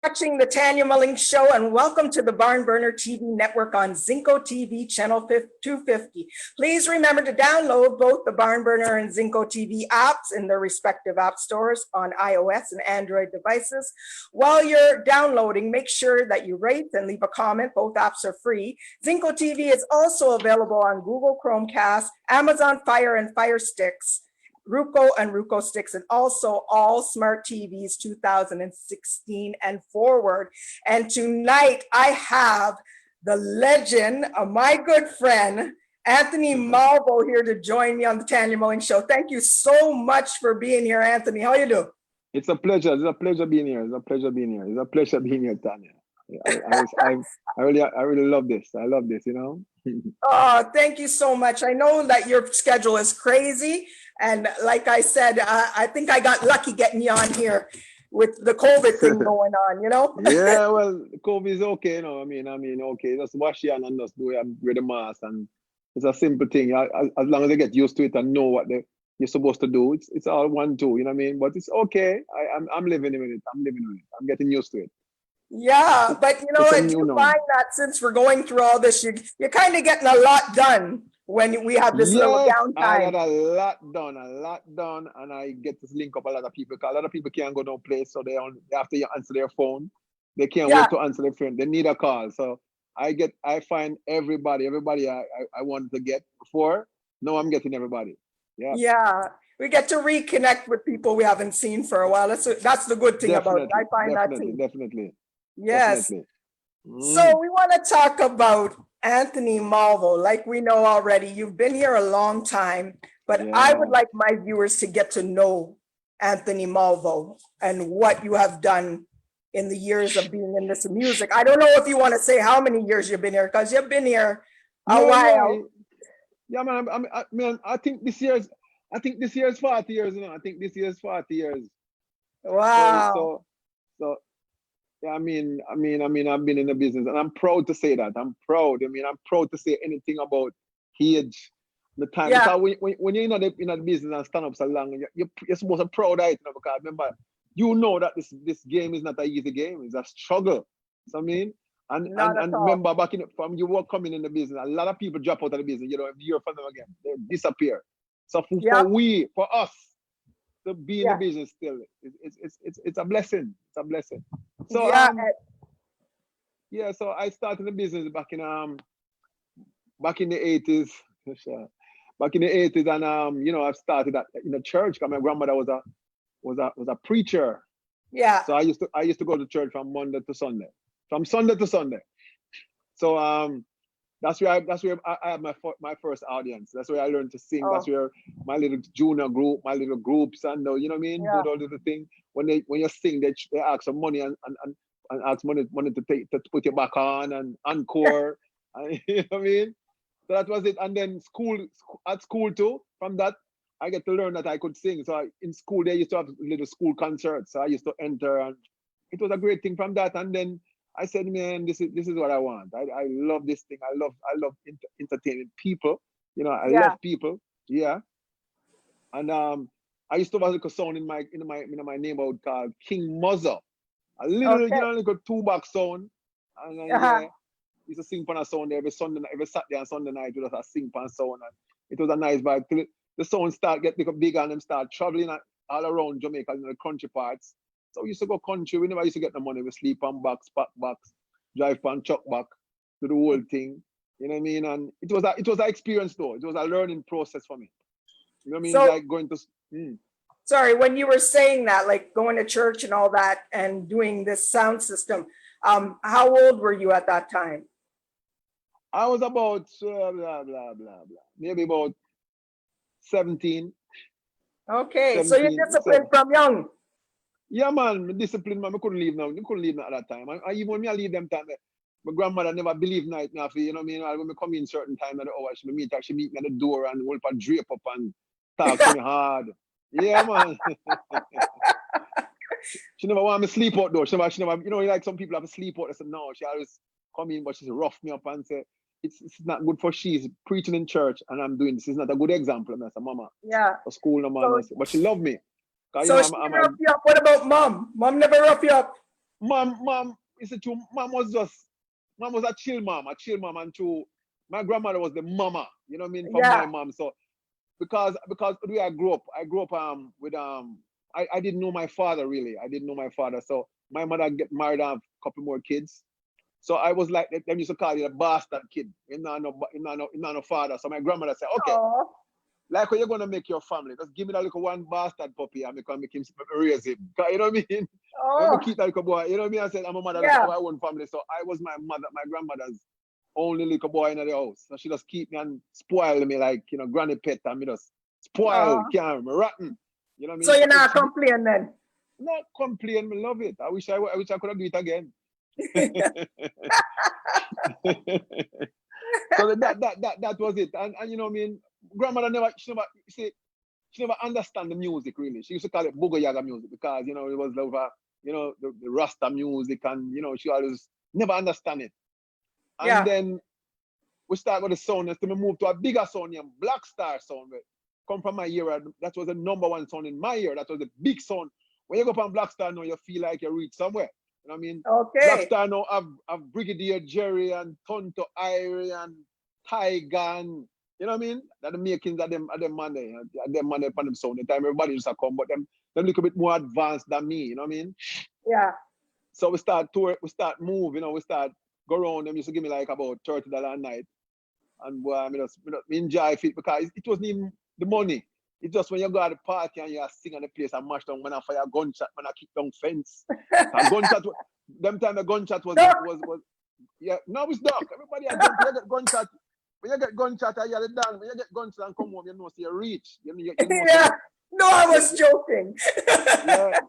Watching the Tanya Mullings Show, and welcome to the BarnBurner TV network on Zingo TV channel 250. Please remember to download both the BarnBurner and Zingo TV apps in their respective app stores on iOS and Android devices. While you're downloading, make sure that you rate and leave a comment. Both apps are free. Zingo TV is also available on Google Chromecast, Amazon Fire and Fire Sticks, Ruco and Ruco Sticks, and also all smart TVs 2016 and forward. And tonight I have the legend of my good friend, Anthony Malvo, here to join me on the Tanya Mullings Show. Thank you so much for being here, Anthony. How you doing? It's a pleasure. It's a pleasure being here. It's a pleasure being here. It's a pleasure being here, Tanya. I really love this. I love this, you know. Oh, thank you so much. I know that your schedule is crazy. And like I said, I think I got lucky getting you on here with the COVID thing going on, you know? Yeah, well, COVID is okay, you know. I mean, okay. Just wash your hands and just wear the mask. And it's a simple thing. As long as they get used to it and know what you're supposed to do, it's all 1, 2, you know what I mean? But it's okay. I'm living with it. I'm living with it. I'm getting used to it. Yeah, but you know what, you find that since we're going through all this, you're kind of getting a lot done when we have this little downtime. I got a lot done, and I get to link up a lot of people, because a lot of people can't go no place, so they have to answer their phone. They can't wait to answer their phone. They need a call. So I find everybody I wanted to get before. Now I'm getting everybody. Yeah. Yeah. We get to reconnect with people we haven't seen for a while. That's the good thing about it. I find that too. Definitely. Yes. Definitely. So we want to talk about Anthony Malvo. Like we know already, you've been here a long time, but I would like my viewers to get to know Anthony Malvo and what you have done in the years of being in this music. I don't know if you want to say how many years you've been here, because you've been here a while. Yeah, man. I think this year is 40 years. You know, I think this year is 40 years. Wow. So yeah, I mean, I've been in the business, and I'm proud to say that. I'm proud. I mean, I'm proud to say anything about age, the time. Yeah. Because when you're in the business and stand up so long, you're supposed to be proud of it, you know, because remember, you know that this game is not an easy game. It's a struggle. So I mean, and remember back from you were coming in the business, a lot of people drop out of the business. You know, if you hear from them again, they disappear. So for us to be in the business still, it's a blessing. It's a blessing. So so I started the business back in the 80s. Back in the 80s, and you know, I started in a church because my grandmother was a preacher. Yeah. So I used to go to church from Monday to Sunday. From Sunday to Sunday. So that's where I had my first audience. That's where I learned to sing. That's where my little junior group, my little groups, and you know what I mean, do all little thing. When you sing, they ask for money and ask money to put you back on and encore. You know what I mean? So that was it. And then at school too. From that, I get to learn that I could sing. So in school, they used to have little school concerts. So I used to enter, and it was a great thing from that. And then I said, man, this is what I want. I love this thing. I love entertaining people. You know, I love people. Yeah. And I used to have a little sound in my neighborhood called King Muzzer. A little, little 2-box sound. And used to sing on a sound there every Saturday and Sunday night. We just sing on sound, and it was a nice vibe. Till the sound start getting bigger and them start traveling all around Jamaica in the country parts. So we used to go country. We never used to get the money. We sleep on box, pack box, drive on truck back, do the whole thing. You know what I mean? And it was an experience though. It was a learning process for me. You know what I mean? So, like going to. Sorry, when you were saying that, like going to church and all that, and doing this sound system, how old were you at that time? I was about maybe about 17. Okay, 17, so you're disciplined from young. Yeah, man, discipline, man. I couldn't leave now. I couldn't leave now at that time. Even when I leave them time, my grandmother never believed night now. You know what I mean? When I come in certain time at the hour, she meet me at the door and hold her drape up and talk to me hard. Yeah, man. She never want me to sleep out though. She never, you know, like some people have to sleep out. I said, no, she always come in, but she rough me up and say, it's not good for she's preaching in church and I'm doing this. It's not a good example. And I said, mama, for school, no man. So, but she loved me. So she rough you up. What about mom? Mom never rough you up? Mom, it's true. Mom was a chill mom, and true. My grandmother was the mama, you know what I mean, for my Yeah. mom. So because the way I grew up with I didn't know my father really. I didn't know my father. So my mother get married and have a couple more kids. So I was like, them used to call it a bastard kid. You know, no father. So my grandmother said, okay, Oh, like when you're gonna make your family, just give me that little one bastard puppy and make him raise him. You know what I mean? Let me oh, keep that little boy. You know what I mean? I said, I'm a mother, that's yeah. our own family. So I was my grandmother's only little boy in the house. So she just keep me and spoil me like, you know, granny pet and me just spoil, Oh. can't rotten. You know what I So mean? you're So if not she complaining then? not complain, me love it. I wish I could have do it again. So that was it. And you know what I mean? Grandmother she never understand the music really. She used to call it Booga Yaga music because you know it was over, you know, the Rasta music, and you know, she always never understand it. And Yeah. then we start with the sound, and then we move to a bigger sound named Black Star sound. Come from my era. That was the #1 sound in my era. That was the big sound. When you go up on Black Star now, you feel like you reach somewhere. You know what I mean? Black Okay. Star now have Brigadier Jerry and Tonto Irie and Tiger and you know what I mean? That the makings of them man there, them man there on them sound. The time everybody just a come, but them a little bit more advanced than me, you know what I mean? Yeah. So we start tour, we start move, you know, we start go around. Them used to give me like about $30 a night. And boy, I mean, me enjoy it because it wasn't even the money. It's just when you go at the party and you sing on the place and mash down when I fire gunshot, when I kick down fence. A gunshot, them time the gunshot was yeah, now it's dark. Everybody are jump. You get gunshot. When you get gunshot, you are done. When you get gunshot and come home, you know, so you reach. You know, so Yeah. No, I was joking. yeah,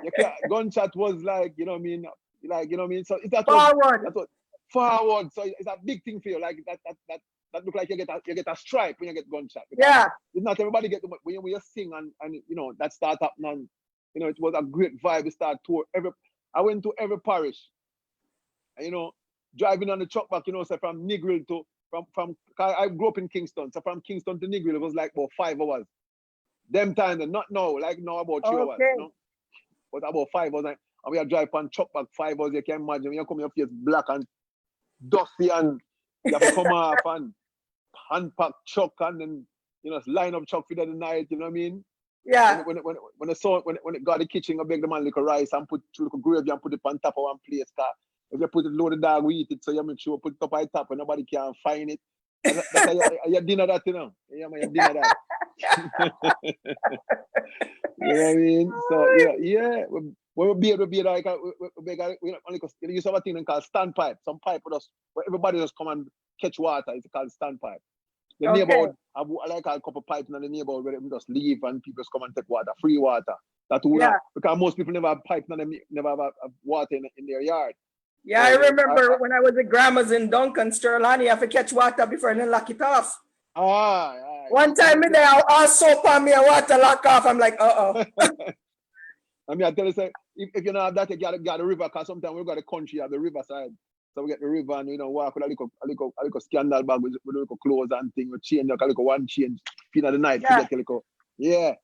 you can't, gunshot was like, you know what I mean? Like, you know what I mean? So that Forward. was forward. So it's a big thing for you. Like that look like you get a stripe when you get gunshot. Because Yeah. it's not everybody get the when you sing and you know that start up and you know it was a great vibe. We start tour I went to every parish. And, you know, driving on the truck back, you know, so from Negril to from I grew up in Kingston. So from Kingston to Negril, it was like about 5 hours. Them time, not now, like now about 3 hours, Okay. you know. But about 5 hours, and we are driving on truck back 5 hours. You can imagine when you come your face black and dusty, and you have to come off and unpack truck and then you know line up truck for the night. You know what I mean? Yeah. When it got the kitchen, I beg the man little rice and put little gravy and put it on top of one place. If you put it low, the dog will eat it. So you make sure you put it up on top and nobody can find it. And that's how you dinner that, you know. Yeah, man, you dinner that. You know what I mean? So yeah. When we be like we used to have a thing called standpipe. Some pipe with us where everybody just come and catch water. It's called standpipe. The Okay. neighborhood have like a couple pipes in the neighborhood where they just leave and people just come and take water, free water. That Yeah. because most people never have pipe, never have water in their yard. Yeah, I remember when I was at grandma's in Duncan, Sterling, you have to catch water before they lock it off. One time in there, all soap on me and water lock off. I'm like, uh-oh. I mean, I tell you, say, if you don't have that, you got the river, because sometimes we've got the country at the riverside. So we get the river and, you know, walk with a little scandal bag with a little clothes and thing, we change, like a little one change, in the night, Yeah. to get a little, yeah,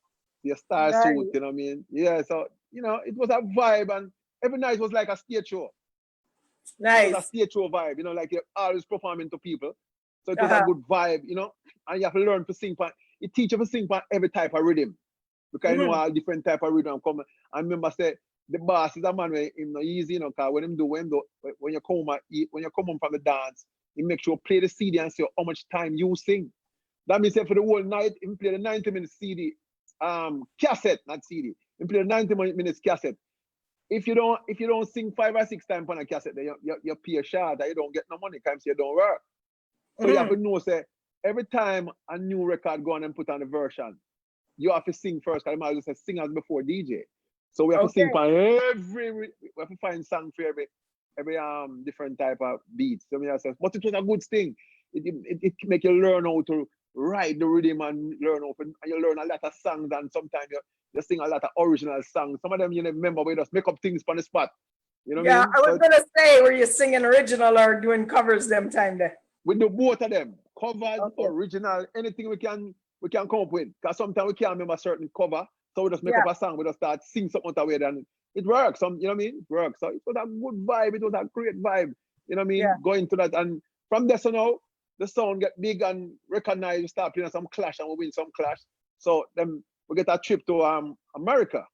your star Nice. suit, you know what I mean? Yeah, so, you know, it was a vibe, and every night was like a stage show. It was a Nice. stage show vibe, you know, like you're always performing to people. So it was a good vibe, you know, and you have to learn to sing, it teaches you to sing every type of rhythm. Because you know all different type of rhythm come. I remember say the boss is a man where him not easy, you know, because when you come home from the dance, he make sure play the CD and say how much time you sing. That means say for the whole night, he play the 90-minute CD, cassette, not CD. He play the 90-minute cassette. If you don't sing 5 or 6 times on a cassette, then you pay a shot that you don't get no money because you don't work. So you have to know say every time a new record go on and put on a version, you have to sing first, because I just say singers before DJ. So we have to sing for we have to find song for every different type of beats. So but it was a good thing. It make you learn how to write the rhythm and you learn a lot of songs, and sometimes you sing a lot of original songs. Some of them you remember, we just make up things on the spot. You know what I mean? I was gonna say, were you singing original or doing covers them time there? We do both of them. Covers, original, anything we can come up with. Because sometimes we can't remember a certain cover. So we just make up a song, we just start sing something out of it, and it works. You know what I mean? It works. So it was a good vibe. It was a great vibe. You know what I mean? Yeah. Going to that. And from there, so now, the sound get big and recognized. We start playing some clash and we win some clash. So then we get a trip to America.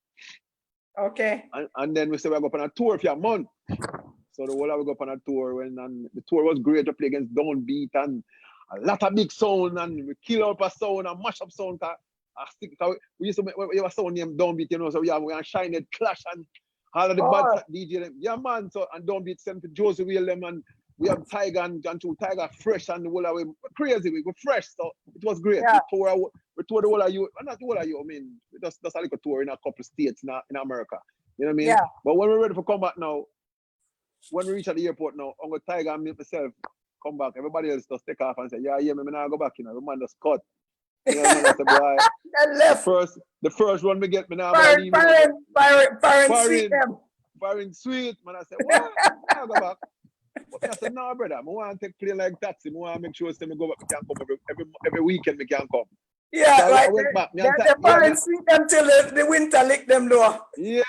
Okay. And then we say we're going on a tour for a month. So the whole of we go up on a tour and the tour was great to play against Downbeat and a lot of big sound and we kill up a sound and mash up sound. We used to we have a sound named Downbeat, you know, so we have Shine Clash and all of the bad DJ them. Yeah man, so and Downbeat sent to Josie Wheel them and we have Tiger and Tiger Fresh and the whole of we crazy, we were fresh. So it was great. Yeah. We toured the whole of you, not the whole of you, I mean, just a little tour in a couple of states in America. You know what I mean? Yeah. But when we're ready for combat now, when we reach at the airport now, Uncle Tiger and me myself come back. Everybody else just take off and say, yeah, me now go back, you know. The man just cut. You know, man, I said, boy, the first one we get, me now firing sweet them. Firing sweet. Man, I said, what? I'll go back. But I said, no, brother, I want to take plane like taxi. I want to make sure I go back. I can come every weekend. I can come. Yeah, so like I went back. they're firing sweet them till the winter lick them though. Yeah,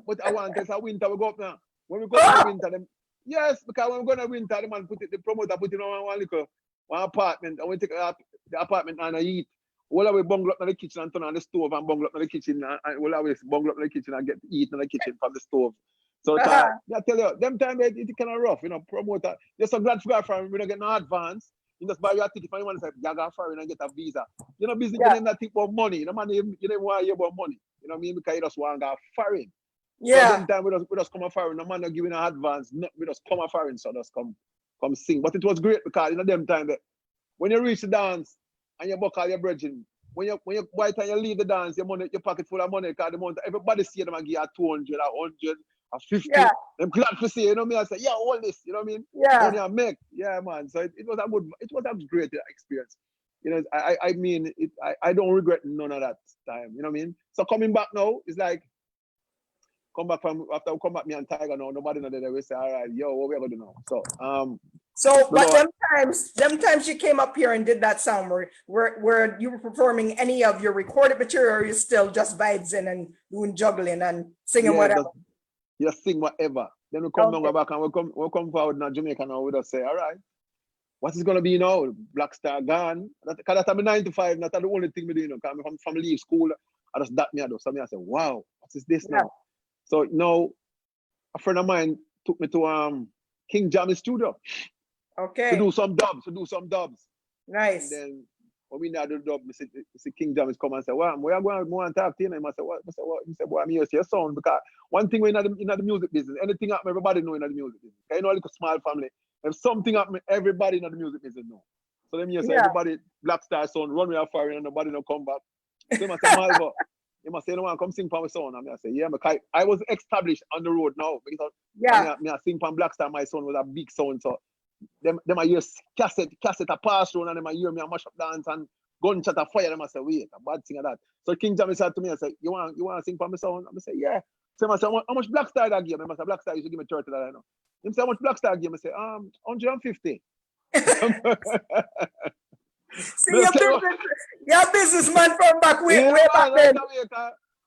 but I want to say winter we go up now. When we go to the winter, yes, because when we go to the winter, the promoter put in one apartment, and we take the apartment and I eat. We'll always bungle up in the kitchen and turn on the stove and bungle up in the kitchen and we'll always bungle up in the kitchen and get to eat in the kitchen from the stove. So I tell you, them time it's kind of rough, you know, promoter. You're so glad to go for we don't get no advance. You just buy your ticket if anyone says you go for and get a visa. You know, business you not think about money. You know, man, you don't want to hear about money. You know what I mean? Because you just want to go foreign. Yeah. So them time we just come foreign. No man not giving an advance. No, we just come foreign, so just come sing. But it was great because you know them time that when you reach the dance and you buck all your brethren, when you by the time you leave the dance, your pocket full of money because the month everybody see them and give you 200 or 100 or 50. Yeah. I'm glad to see, you know me. I say, yeah, all this, you know what I mean? Yeah. Money I make. Yeah, man. So it was a great experience. You know, I mean, I don't regret none of that time. You know what I mean? So coming back now, it's like, after we come back, me and Tiger now, nobody know that we say, all right, yo, what we gonna do now? So but them times you came up here and did that sound, were you performing any of your recorded material, or you still just vibes in and doing juggling and singing whatever? Just sing whatever. Then we come down back and we come forward now Jamaica now, we just say, all right, what is gonna be now? Black Star gone. Because that's 9 to 5, that's the only thing we do, you know, because I'm from leave school, I just that me I do. So I say, wow, what is this now? So now a friend of mine took me to King Jammy's studio. Okay. To do some dubs. Nice. And then when we now do the dub, I see King Jammy's come and say, well, we are going to talk to you. And I said, what? I said, what? He said, boy, I'm here to your sound. Because one thing we're in the music business, anything happen, everybody know in the music business. You know, like a small family. If something happen, everybody in the music business know. So them here say, everybody, Black Star sound, run with our fire and nobody no come back. So they must say, Malvo, you must say, no one come sing for my son. And I say, yeah, because I was established on the road now. Because I sing from Black Star, my son was a big sound. So them I hear cassette a pass through and them I hear me a mash up dance and gunshot a fire. Them I say, wait, a bad thing of that. So King Jammy said to me, I said, you want to sing for my son? I say, yeah. So I say, how much Black Star that give? I say, Black Star used to give me $30, I know. Him say, how much Black Star give? I say, 150. See, your businessman from back way back then.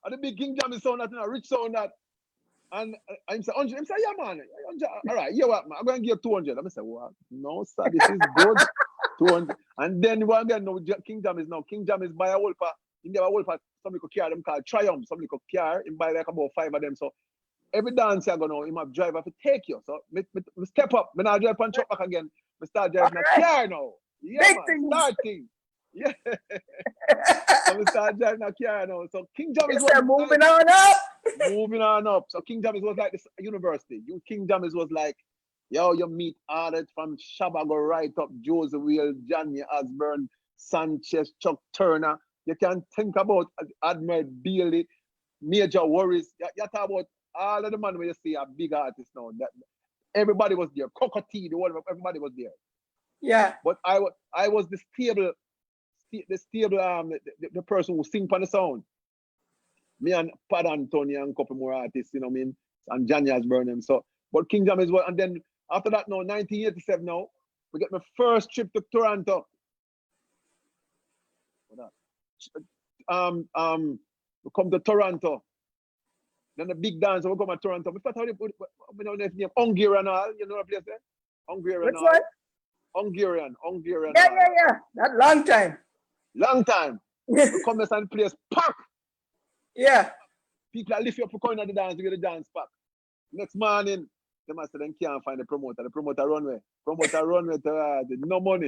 And the big King Jammy sound that, you know, rich sound that. And I say 100. I say, yeah, man. 100. All right, you what, man? I'm going to give 200. I say, what? No, sir, this is good. 200. And then we again, no, King Jam is buy a wolf. In the wolf, somebody could carry them called Triumph. Somebody could carry him buy like about 5 of them. So every dance I go now, him have driver to take you. So me step up. Me now drive and truck back again. Me start driving a car now. Yeah, man. Starting. Yeah. So we start driving a car now. So King Jam is moving on up. Moving on up. So King Jammy's was like this university. King Jammy's was like, yo, you meet artists from Shabba go right up, Josey Wheel, Johnny Osborne, Sanchez, Chuck Turner. You can think about Admiral Bailey, Major Worries. You talk about all of the man where you see a big artist now. That everybody was there. Cockatoo, everybody was there. Yeah. But I was the person who sing for the sound. Me and Pat Anthony and a couple more artists, you know what I mean? And Johnny Osborne and so. But King Jam is what, and then after that now, 1987 now, we get my first trip to Toronto. We come to Toronto. Then the big dance will come to Toronto. We thought how they put name Hungarian all, you know the place there? Hungarian Which all. one? Hungarian. Yeah. That long time. Long time. We come there and place pack. Yeah. People are lift you up for going at the dance to get the dance pack. Next morning, the master then can't find the promoter. The promoter runway. To no money.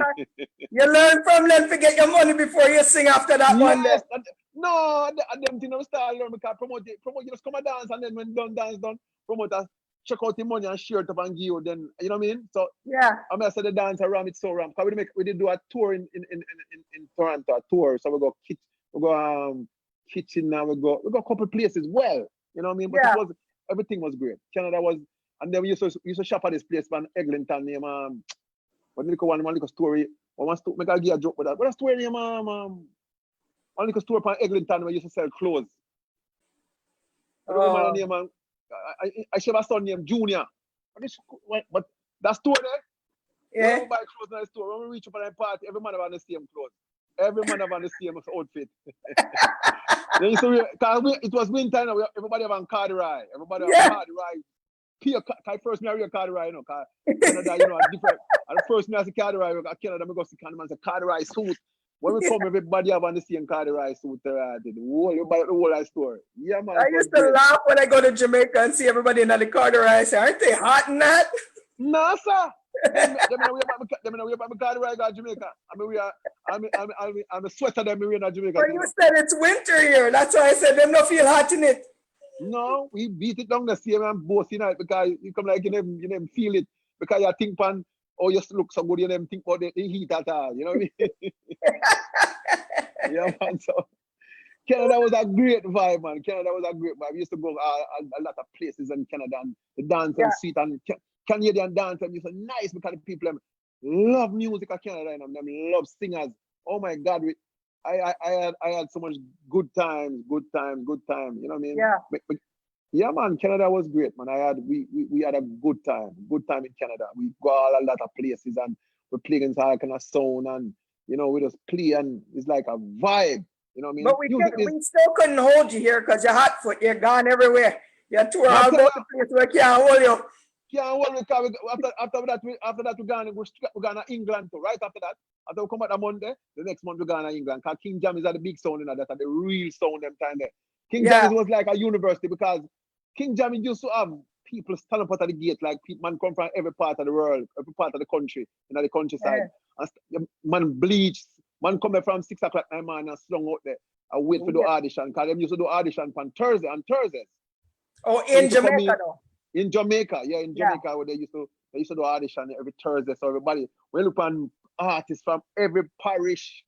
You learn from them to get your money before you sing after that one day. No, them thing never start learn because promote just come and dance and then when dance done, promoter check out the money and share it up and give you then you know what I mean? So yeah. I mean I said the dance around it's so ram. Because we did do a tour in Toronto, a tour. So we go kitchen now, we go a couple places well. You know what I mean? But yeah. Everything was great. Canada was and then we used to shop at this place man Eglinton name one little story. Make a give a joke with that. What a story name one little store on Eglinton where used to sell clothes. The woman named I should have a son named Junior. But that store there, yeah. we buy clothes in the store. When we reach up at a party, every man have the same clothes. Every man have the same outfit. It was winter, you know, everybody have on corduroy. Everybody have corduroy. First me I wear corduroy, you know, because Canada, you know, different. And first me I see corduroy, Canada, I go see Canada, a corduroy suit. When we come, everybody have on the same corduroy suit. The whole store. Yeah, man. I used to laugh when I go to Jamaica and see everybody in the corduroy. I say, aren't they hot in that? No, sir. Them wear my corduroy go to Jamaica. I'm a sweater them wear in Jamaica. But you said it's winter here. That's why I said them don't feel hot in it. No, we beat it down the same and both tonight because you come like you never feel it because you think pan oh you look so good you never think about the heat at all. You know what I mean? Yeah, man. So Canada was a great vibe, man. Canada was a great vibe. We used to go a lot of places in Canada and the dance and sweet and Canadian dance and it's so nice because the people love music in Canada and them love singers. Oh my God, I had so much good times. You know what I mean? Yeah. Yeah, man. Canada was great, man. We had a good time in Canada. We go a lot of places and we play against all kind of sound and you know we just play and it's like a vibe. You know what I mean? But we still couldn't hold you here because you're hot foot. You're gone everywhere. You're tour all over the place. We can't hold you. Can't hold because after that we're going to England too. Right after that, after we come back on Monday, the next month we're going to England. Because King Jam is at the big sound in that, at the real sound them time there. King Jam was like a university because King Jam used to have people stand up at the gate, like people man come from every part of the world, every part of the country, in the countryside. Yeah. And man bleached, man come from 6 o'clock in the morning and slung out there. I wait for the audition because them used to do audition on Thursdays. Oh, in Jamaica though. In Jamaica, Jamaica where they used to do audition every Thursday. So everybody, we look on artists from every parish.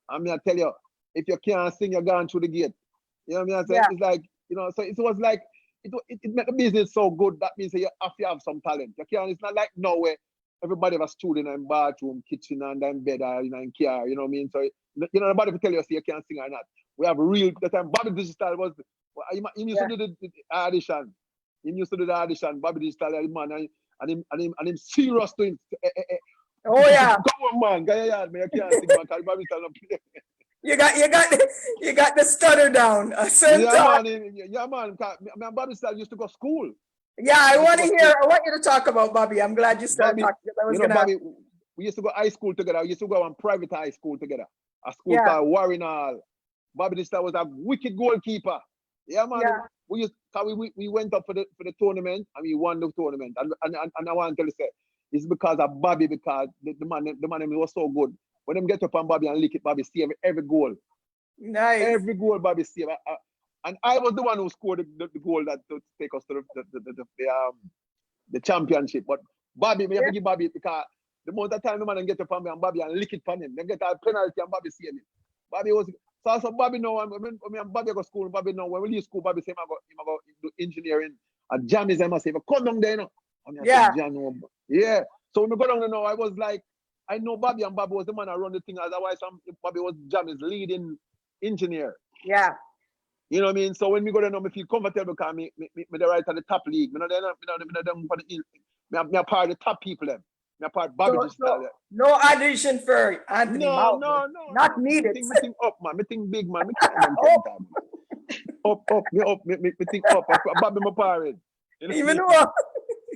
I mean, I tell you, if you can't sing, you're going through the gate. You know what I mean? I say it's like, you know, so it was like it made the business so good. That means that you have to have some talent. You can't. It's not like now where everybody have a studio in bathroom, kitchen, and then bed, or in car. You know what I mean? So you know, nobody can tell you you can't sing or not. We have real. The time Bobby Digital was. He used to do the audition. He used to do the audition. Bobby Digital, man, and him serious to him. Oh yeah. Come on, man. Yeah, man. You can't sing, man. Because Bobby Digital don't play. You got the stutter down. Yeah, man. Bobby Digital used to go to school. Yeah, I want you to talk about Bobby. I'm glad you started talking. Bobby, we used to go high school together. We used to go on private high school together. A school called Warren Hall. Bobby Digital was a wicked goalkeeper. Yeah, man. Yeah. We went up for the tournament and we won the tournament. And I want to tell you, it's because of Bobby, because the man was so good. When them get up on Bobby and lick it, Bobby save every goal. Nice. Every goal Bobby save. And I was the one who scored the goal that to take us to the championship. But Bobby, we have to give Bobby because the amount of time the man get up on me and Bobby and lick it on him, then get a penalty and Bobby save it. Bobby was so Bobby know when Bobby go to school, Bobby know when we leave school, Bobby say him go do engineering and Jam is him say come down there, you know. Yeah. So when we go down there now, I was like, I know Bobby and Bobby was the man who run the thing, otherwise Bobby was Jam is leading engineer. Yeah. You know what I mean? So when we go there now, I feel comfortable because me right at the top league. Me part of the top people them. Me part Bobby Digital. No audition for Anthony Malvo. No. Not needed. Me think up, man. Me think big, man. Me can't me think up. Bobby my parent. Even more.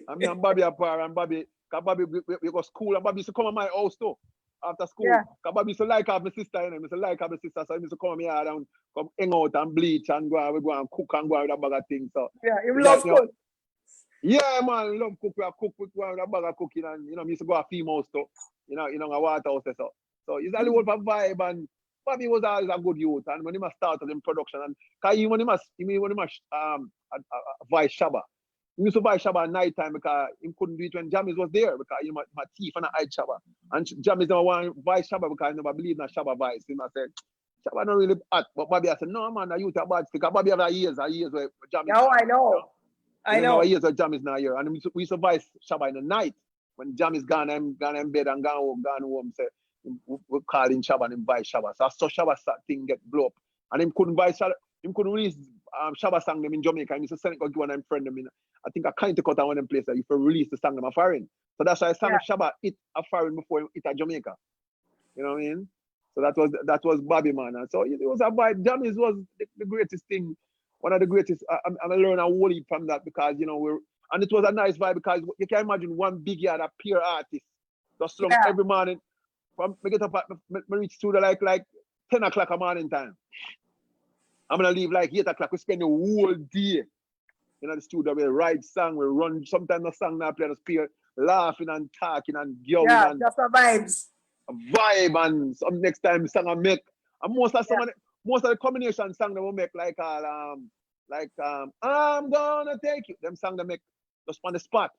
I mean, and Bobby a parent, and Bobby, cause Bobby we go school, and Bobby used to come to my house too. After school, Yeah. cause Bobby used to like have my sister, you know, used to like have my sister, so he used to come here and come hang out and bleach and go and we go and cook and go with a bag of things. So Yeah, you it's love like, you know, food. yeah, man, love cook. We cook with one with a bag of cooking, and you know, me used to go a female too. You know, a water house or so. So it's a little vibe, and Bobby was always a good youth. And when he must started in production, and cause when he must vice Shabba. He used to buy Shabba at night time because he couldn't do it when Jammies was there because you know my teeth and I hide Shabba. And Jammies never want to buy Shabba because I never believe in Shabba vice. He must say, Shabba not really hot. But Bobby I said, no man, I used to bad stick. Bobby have years where Jammies. No, I know. I know. Years where Jammies not here. And we used to buy Shabba in the night. When Jammies gone in bed and gone home, say, we call in Shabba and buy Shabba. So I saw Shabba thing get blow up. And him couldn't buy Shabba. Him couldn't release Shabba song them in Jamaica. He used to send it to one of them friend them in. I think I kind of cut on one of them places that you could release the song them a foreign. So that's why I sang Shabba it a foreign before it a Jamaica. You know what I mean? So that was Bobby man. And so it was a vibe. Jammies was the greatest thing. One of the greatest. I learned a whole heap from that because you know and it was a nice vibe because you can imagine one big yard of peer artists just slung every morning. From me get up at me reach studio like 10 o'clock a morning time. I'm gonna leave like 8 o'clock. We spend the whole day in the studio. We write song, we run. Sometimes the song now play the spear, laughing and talking and yelling. Yeah, and just the vibes. A vibe and some next time song I make. And most of the combination song that we make like I'm gonna take you. Them song they make just on the spot.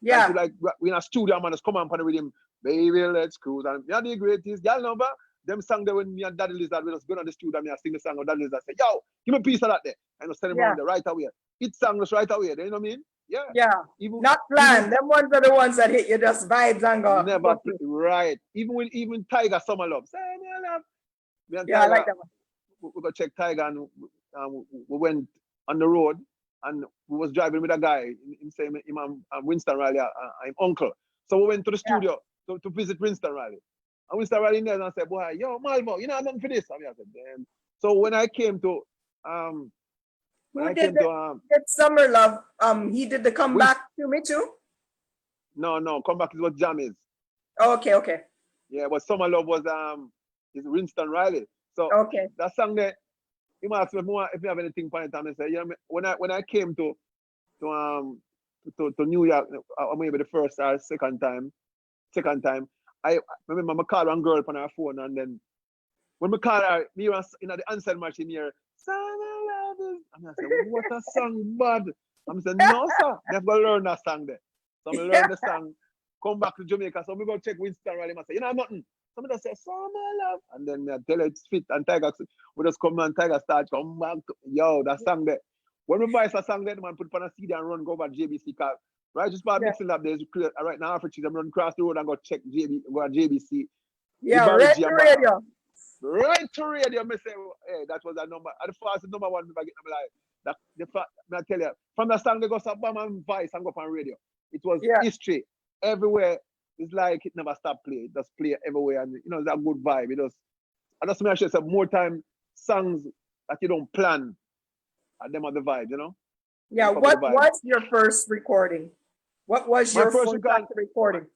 Yeah. Like we in a studio man just come on the rhythm. Baby, let's cruise. And yeah, the greatest y'all know about them song there when me and Daddy Lizard we just go on the studio and I sing the song of Daddy Lizard say, yo, give me a piece of that there. And just send him around there right away. It song just right away. You know what I mean? Yeah. Yeah. Not planned. Them ones are the ones that hit you just vibes and go. Never right. Even Tiger Summer Love. Summer Love. Me and Yeah, Tiger, I like that one. We go check Tiger and we went on the road and we was driving with a guy in Winston Riley, I'm uncle. So we went to the studio to visit Winston Riley. And Winston Riley in there and I said, boy, yo, Malvo, you know nothing for this. And I said, damn. So when I came to did Summer Love, he did the comeback to me too? No, comeback is what Jam is. Oh, okay. Yeah, but Summer Love was is Winston Riley. So that song there, he asked me if you have anything for it. And I said, yeah, when I came to New York, maybe the first or second time, I remember I called one girl on her phone, and then when I called her, me was in the answer machine here, Summer Love is, and I said, what a song, bad. I said, no, sir, I have to learn that song there. So I learn the song, come back to Jamaica. So we go check Winston Riley. I say, you know nothing. Somebody say, Summer Love. And then I tell her it's fit. And Tiger, we just come and Tiger start come back. Yo, that song there. When we voice a song there, the man put on a CD and run go over JBC car. Right, just by mixing up there. Right now, Africa, I'm running across the road and go check go at JBC. Yeah, right to radio. Right to radio. Me say, hey, that was a number. At the fastest number one, I get them like I tell you, from the song they go Sabam and voice and go up on radio. It was history everywhere. It's like it never stopped playing. It just play everywhere, and you know it's a good vibe. I just make sure it's more time songs that you don't plan, and them are the vibe, you know. Yeah. What was your first recording? What was your first recording?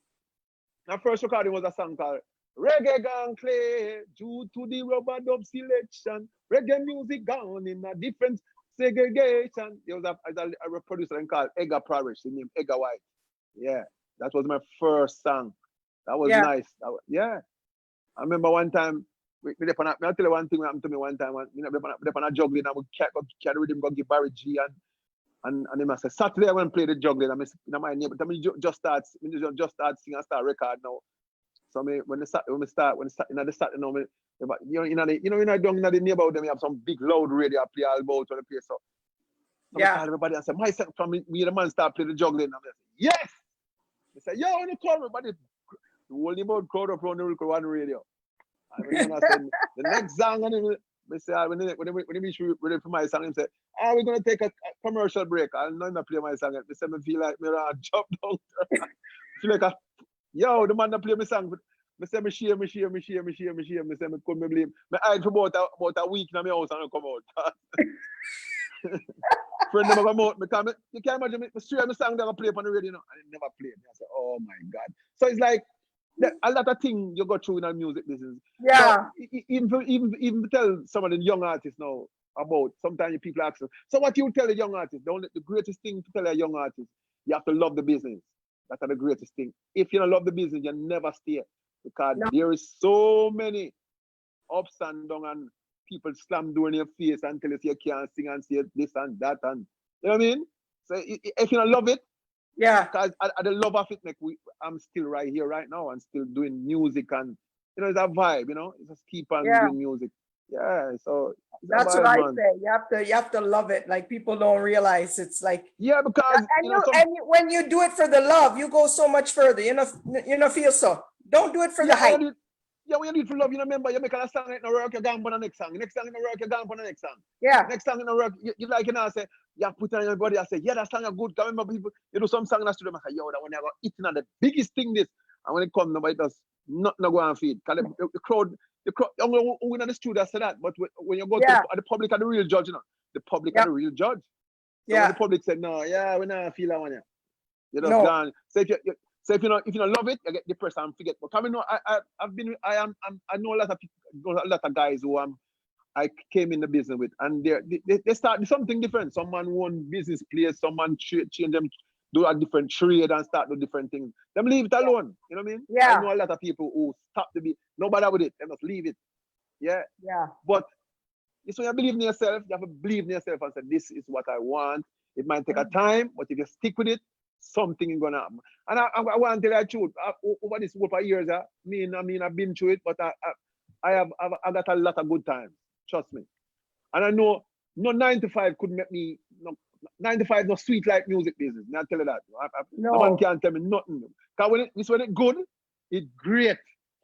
My first recording was a song called Reggae Gone Clay, due to the rubber dub selection. Reggae music gone in a different segregation. There was a producer called Edgar Parrish, his name Edgar White. Yeah, that was my first song. That was nice. I remember one time, I'll tell you one thing that happened to me one time. We on a juggling and we carry with him, go give Barry G and him I said, Saturday I want to play the juggling. I'm in my neighbor. I just start singing and start record now. So when the Saturday now, you know down in the neighborhood, them you have some big loud radio play all about on the place. So I call everybody and say, myself from me the man start playing the juggling. I'm like, yes! They say, yo, on the call, everybody. The whole neighborhood crowd up around the one radio. And when I said, the next song, and they say, when they reach ready for my song, they say, we're going to take a commercial break. I'll not play my song. They say, I feel like me jump down. Feel like yo, the man that play my song. Me say me share. Me say me couldn't believe. Me hide for about a week in my house and I come out. Friend never come out. You can't imagine me straight me song that I play on the radio, and it never played. I say, oh my God. So it's like a lot of things you go through in the music business. Yeah. So, even tell some of the young artists now about, sometimes people ask them, so what you tell a young artist? The greatest thing to tell a young artist, you have to love the business. That's the greatest thing. If you don't love the business, you never stay. Because there is so many ups and downs and people slam door in your face and tell you you can't sing and say this and that, and you know what I mean? So if you don't love it, because I the love of it, like I'm still right here right now and still doing music, and you know, it's a vibe, you know, just keep on doing music. Yeah, so that's vibe, what I man. say. You have to love it. Like people don't realize it's like, because when you do it for the love, you go so much further. You know, feel so. Don't do it for the hype. When you do it for love, you remember you make a song, it no work, you're going for the next song. Next song, it no work, you're going for the next song. Yeah. Next song, it no work. You like, you know, say, you put on your body, I say, yeah, that song is good. Because remember, people, you do some song in the studio, I say, yo, that one, I got eating on the biggest thing this. And when it comes, nobody does not go and feed. Because the crowd, only in the studio say that. But when you go to the public are the real judge, you know. The public are the real judge. So when the public said, no, we not feel that one, you just gone. So if you don't love it, you get depressed and forget. But I mean, I know a lot of people, a lot of guys who I came in the business with, and they start something different. Someone won business place, someone change them, do a different trade and start do different things. Them leave it alone. You know what I mean? Yeah. I know a lot of people who stop to be nobody with it. They must leave it. Yeah. Yeah. But it's when you believe in yourself, you have to believe in yourself and say, this is what I want. It might take a time, but if you stick with it, something is gonna happen. And I want to tell you the truth. Over this group of years, I've been through it, but I got a lot of good times. Trust me. And I know no 9 to 5 could make me 9 to 5 no sweet like music business. I tell you that. No man can't tell me nothing. Because when it good, it's great.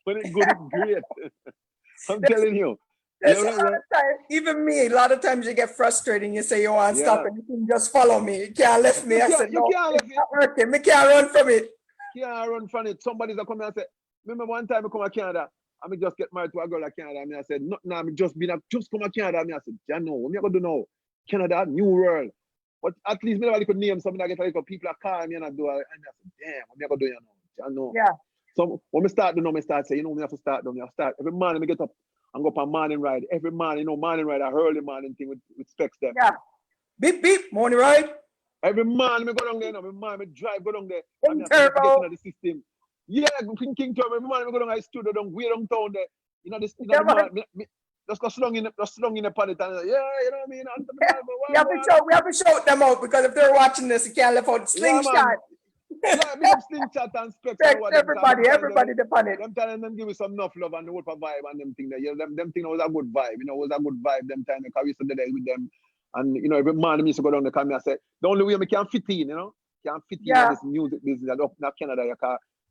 When it good, it's great. I'm telling you. There's a lot of times, even me, a lot of times you get frustrated and you say you want to stop and you can just follow me. You can't lift me. I said, no, it's not working. Me can't run from it. Can't run from it. Somebody's coming and say, remember one time I come to Canada, I me just get married to a girl in Canada. I said, no, I just come to Canada. I said, yeah, no, what am I going to do now? Canada, new world. But at least me could name something I get like people are calling me and I do it. And I said, damn, what am I going to do now? I know. Yeah. So when we start doing, I start saying, we have to start doing. I start every morning, I get up and go up on morning ride. Every morning, morning ride, a early morning thing with specs them. Yeah. Beep, beep, morning ride. Every morning, I go down there. Every morning, I drive, go down there. And I get into the system. Yeah, King Turbo. Every morning, I go down, I studio down, way downtown there. You know, the morning, just go slung in the pallet and you know what I mean? We have to shout them out because if they're watching this, you can't live out slingshot. Big up slingshot and specs. Everybody depend it. I'm telling them give you some enough love and the whole vibe and them thing there. Them thing was a good vibe. You know, it was a good vibe them time because we used to do that with them. And you know, every man used to go down the camera and say, the only way I can fit in, you know, can fit in this music business up in Canada.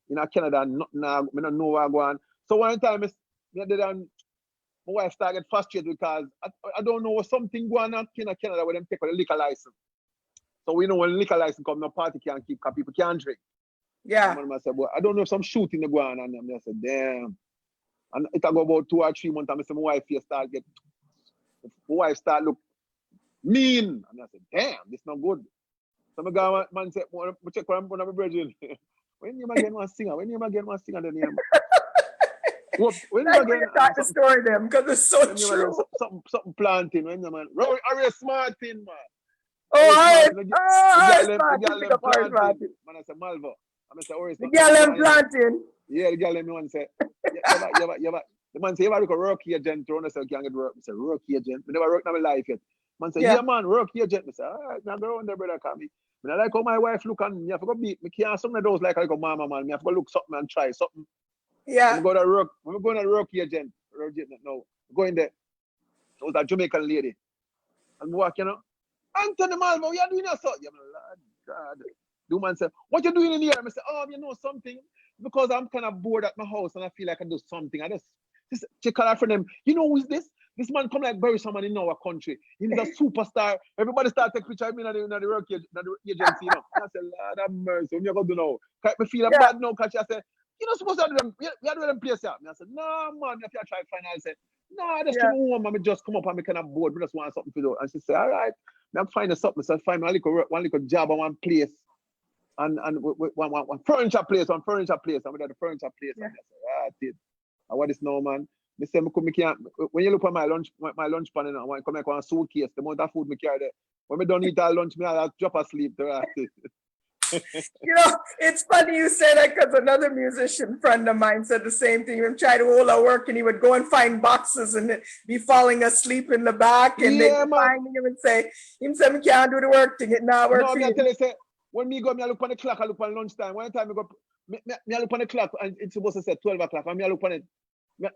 You know, Canada, I don't know where I'm going. So one time my wife started frustrated because I don't know what something going on in Canada where them take a liquor license. So we know when liquor license come, no party can't keep because people can't drink. Yeah. And I said, well, I don't know if some shooting they go on and I said, damn. And it go about 2 or 3 months and I said, my wife start look mean. And I said, damn, this not good. So my guy man said, I check what I'm going to be brethren. When you again one singer? When you again one singer the name? When you again start to story them because it's so true. Something planting when you man. Rory smart thing, man. Oh, man, I said Malvo. I said, the girl them planting. Yeah, the girl them one say, the man say, you ever look a work agent, I say, can't get work. I say, work agent. I never worked in my life yet. Man say, yeah man, work agent. I say, all right, now go on there, brother, call me. I like how my wife look and me have to go beat. Me can't some of those like a mama man. Me have to go look something and try something. Yeah. I'm going to work agent. No, going there. It was a Jamaican lady. And walk, you know. Anthony Malvo, what are you doing so? Yeah, Lord God. The man said, what you doing in here? I said, you know something? Because I'm kind of bored at my house and I feel like I do something. I just check out for them. You know who is this? This man come like bury someone in our country. He's a superstar. Everybody start take picture of me in the work agency, you know. And I said, Lord have mercy. What am I going to do now? I feel bad now because I said, you're not supposed to do them. We are doing them place here. I said, no, man, if you try to find out, I said, no, I just come home and just come up and me kind of bored. We just want something to do. And she said, all right, I'm finding something. So I find one little job on one place. And one furniture place. And we did the furniture place. And I said, did. And what is now, man? Me say, me can't, when you look at my lunch pan, and I come make one suitcase, the amount of food me carry there. When me don't eat all lunch, me I'll drop asleep. It's funny you say that because another musician friend of mine said the same thing. He would try to hold our work and he would go and find boxes and be falling asleep in the back. And they'd be finding him and say, me can't do the work thing. It not work. No, I tell you, say, when me go, me look on the clock, I look on lunchtime. One time me go, me look on the clock and it's supposed to say 12 o'clock. And me look on it.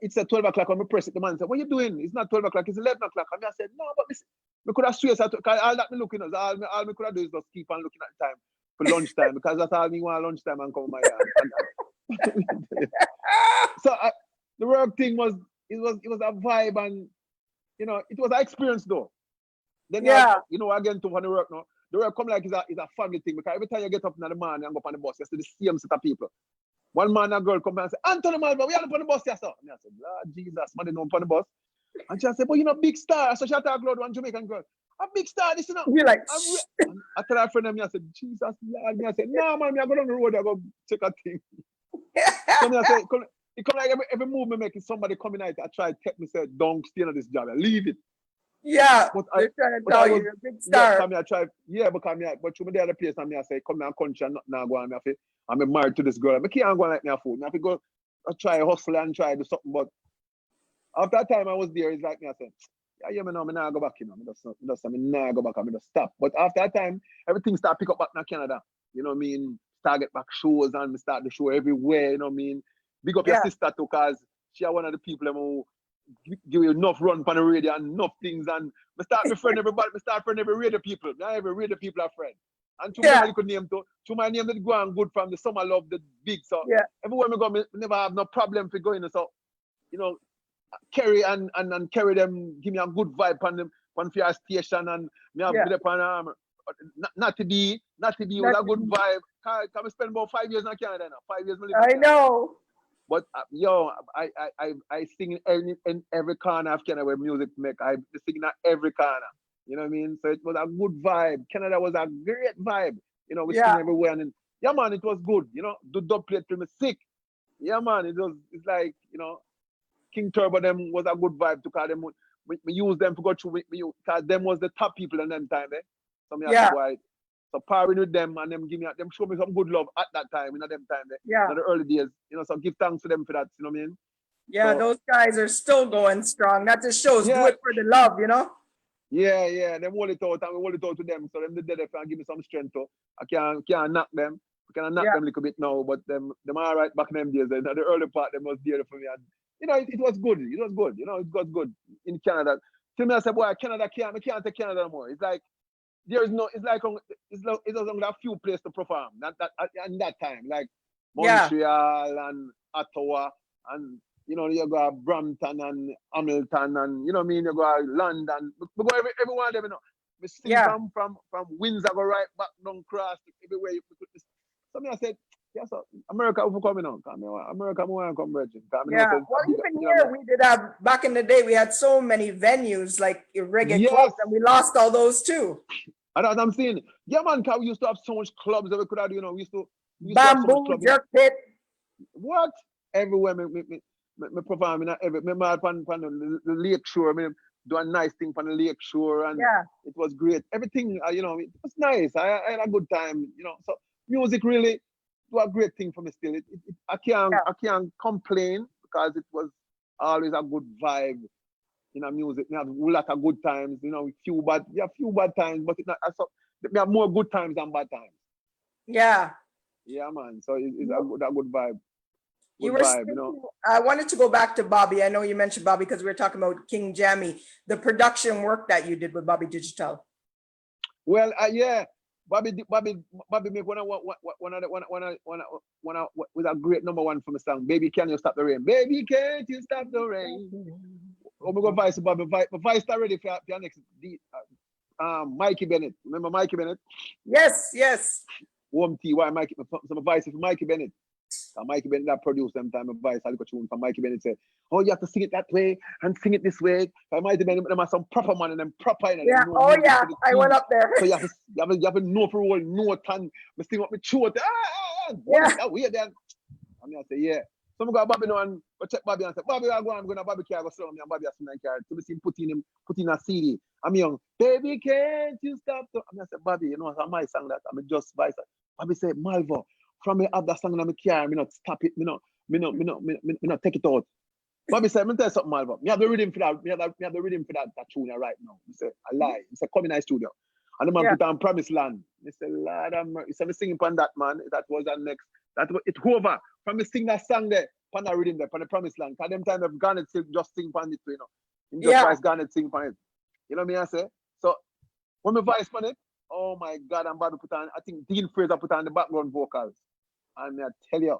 It's at 12 o'clock. And me press it. The man said, what are you doing? It's not 12 o'clock. It's 11 o'clock. And I said, no, but me could have stressed out. All that me looking at, all me could have do is just keep on looking at the time for lunchtime because that's all me want lunchtime and come my yard. So the work thing was a vibe and it was an experience though. Then again to when the work now. The work come like it's a family thing because every time you get up in the morning and go up on the bus, you see the same set of people. One man and girl come and say, Anthony Malvo, we are up on the bus, yes, sir. And I said, Lord Jesus, man, they know up on the bus. And she said, but you're not big star. So she talk loud, one Jamaican girl. A big star, this is not. You're like, I tell her friend, I said, Jesus, Lord. I said, no, man, I go down the road, I go check a thing. So I said, it come like every move me make is somebody coming out, I try to take me, say, don't stay on this job, leave it. Yeah, they're trying to tell you you're a big star. But you me the other place and I say, come here country and nothing go on. I'm married to this girl. I can't go like me a fool. I have to go try hustle and try do something. But after that time I was there, it's like me, I said, yeah, me now, me now go back, me now go back, I just stop. But after that time, everything start pick up back in Canada. You know what I mean? Start get back shows and we start the show everywhere, you know what I mean? Big up your sister too, because she are one of the people who give you enough run on the radio and enough things and I start my friend everybody, I start friend every radio people. Now every radio people are friend. And to my little name too, to my name that go on good from the summer love the big. So everywhere we go, me never have no problem for going. So, carry and carry them, give me a good vibe on them on your station and me have good upon not to be with a good vibe. Can we spend about 5 years in Canada now? 5 years. I know. But I sing in every corner of Canada where music make. I sing in every corner. You know what I mean? So it was a good vibe. Canada was a great vibe. We sing everywhere. And man, it was good. The dub plate to me sick. Yeah, man, it's like, King Turbo them was a good vibe to call them. We use them to go through because them was the top people in them time, eh? So me have to go out. So pairing with them and them them show me some good love at that time, in them time, in the early days. So give thanks to them for that, you know what I mean? Yeah, so, those guys are still going strong. That just shows do it for the love, Yeah, them hold it out and we hold it out to them. So them the dead and give me some strength. So I can't knock them. We can knock them a little bit now, but them all right back in them days. The early part them was dear for me. And it was good. It was good. It got good in Canada. Tell me I said, boy, Canada can't take Canada anymore. It's like it's only a few places to perform. That time. Like Montreal and Ottawa and you go Brampton and Hamilton and you know what I mean, you go London. We go every one of them, We sing from Windsor go right back down cross everywhere you put this. So I said, so America will come now. America will come, Virgin. Well, even here we did have back in the day. We had so many venues like reggae clubs, and we lost all those too. And as I'm saying, man, because we used to have so much clubs that we could have, we used to Bamboo, Jerk Pit. What? Everywhere, me perform in every. Me on the lake shore. Me do a nice thing on the lake shore, and it was great. Everything, it was nice. I had a good time, So music really was a great thing for me still. I can't complain because it was always a good vibe. Music, we have a lot of good times, few bad times, but we have more good times than bad times. Yeah, man. So it's a good vibe. I wanted to go back to Bobby. I know you mentioned Bobby because we were talking about King Jammy, the production work that you did with Bobby Digital. Well, Bobby make one with a great number one for my song. Baby, can you stop the rain? Baby, can't you stop the rain? Oh, we go vice Bobby. Vice already for your next Mikey Bennett. Remember Mikey Bennett? Yes. Warm tea. Why Mikey? Some advice for Mikey Bennett. And Mikey Bennett that produced them time advice a little tune from Mikey Bennett said, oh, you have to sing it that way and sing it this way. And Mikey Bennett, them are some proper man and them proper. And Yeah. know Oh music yeah. to the I went T. up there. So you have to know for all note and me sing up my throat. What Yeah. is that weird then? And I say, yeah. So I go Bobby now and go check Bobby and say, Bobby, I'm going to Bobby car, go slow me and Bobby has some car. So I see him put in a CD. I'm young, baby, can't you stop? And I said, Bobby, you know, it's my song that I'm just vice. Bobby said, Malvo, from me have that song in my car, me not stop it, me not take it out. Bobby said, me tell you something, Malvo. Me have the rhythm for that, me have the rhythm for that tune right now. He said, I lie. He said, come in my studio. And the man put on Promised Land. He said, Lord, he said, me singing upon that, man. That was our next. That was, it over. From me sing that song there, upon the rhythm there, upon the Promised Land. Because them time if Garnet just sing upon it, you know. Him just voice Garnet sing upon it. You know what I say? So when me voice upon it, oh my God, and Bobby put on, I think Dean Fraser put on the background vocals. And I tell you,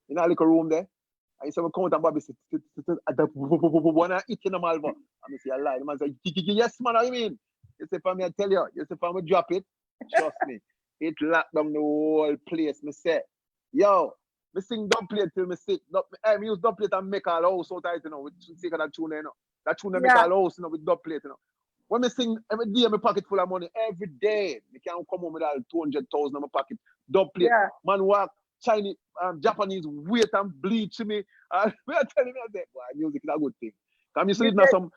in a little room there, I used to come out and Bobby said, when I eat in the Malvo, and I say, I lie. The man said, yes, man, I mean. You say, for me, I tell you, if I'm going to drop it, trust me, it locked down the whole place. Me say, yo, me sing dub plate till me sick. Me use dub plate and make all house out of it, you know, with sick of that tune, you know. That tune make all house, you know, with dub plate, you know. When me sing, every day, my pocket full of money, every day, me can't come home with all 200,000 in my pocket. Dub plate, man walk, Chinese, Japanese wait and bleach me. And me I tell him, I say, boy, music is a good thing. Come you live in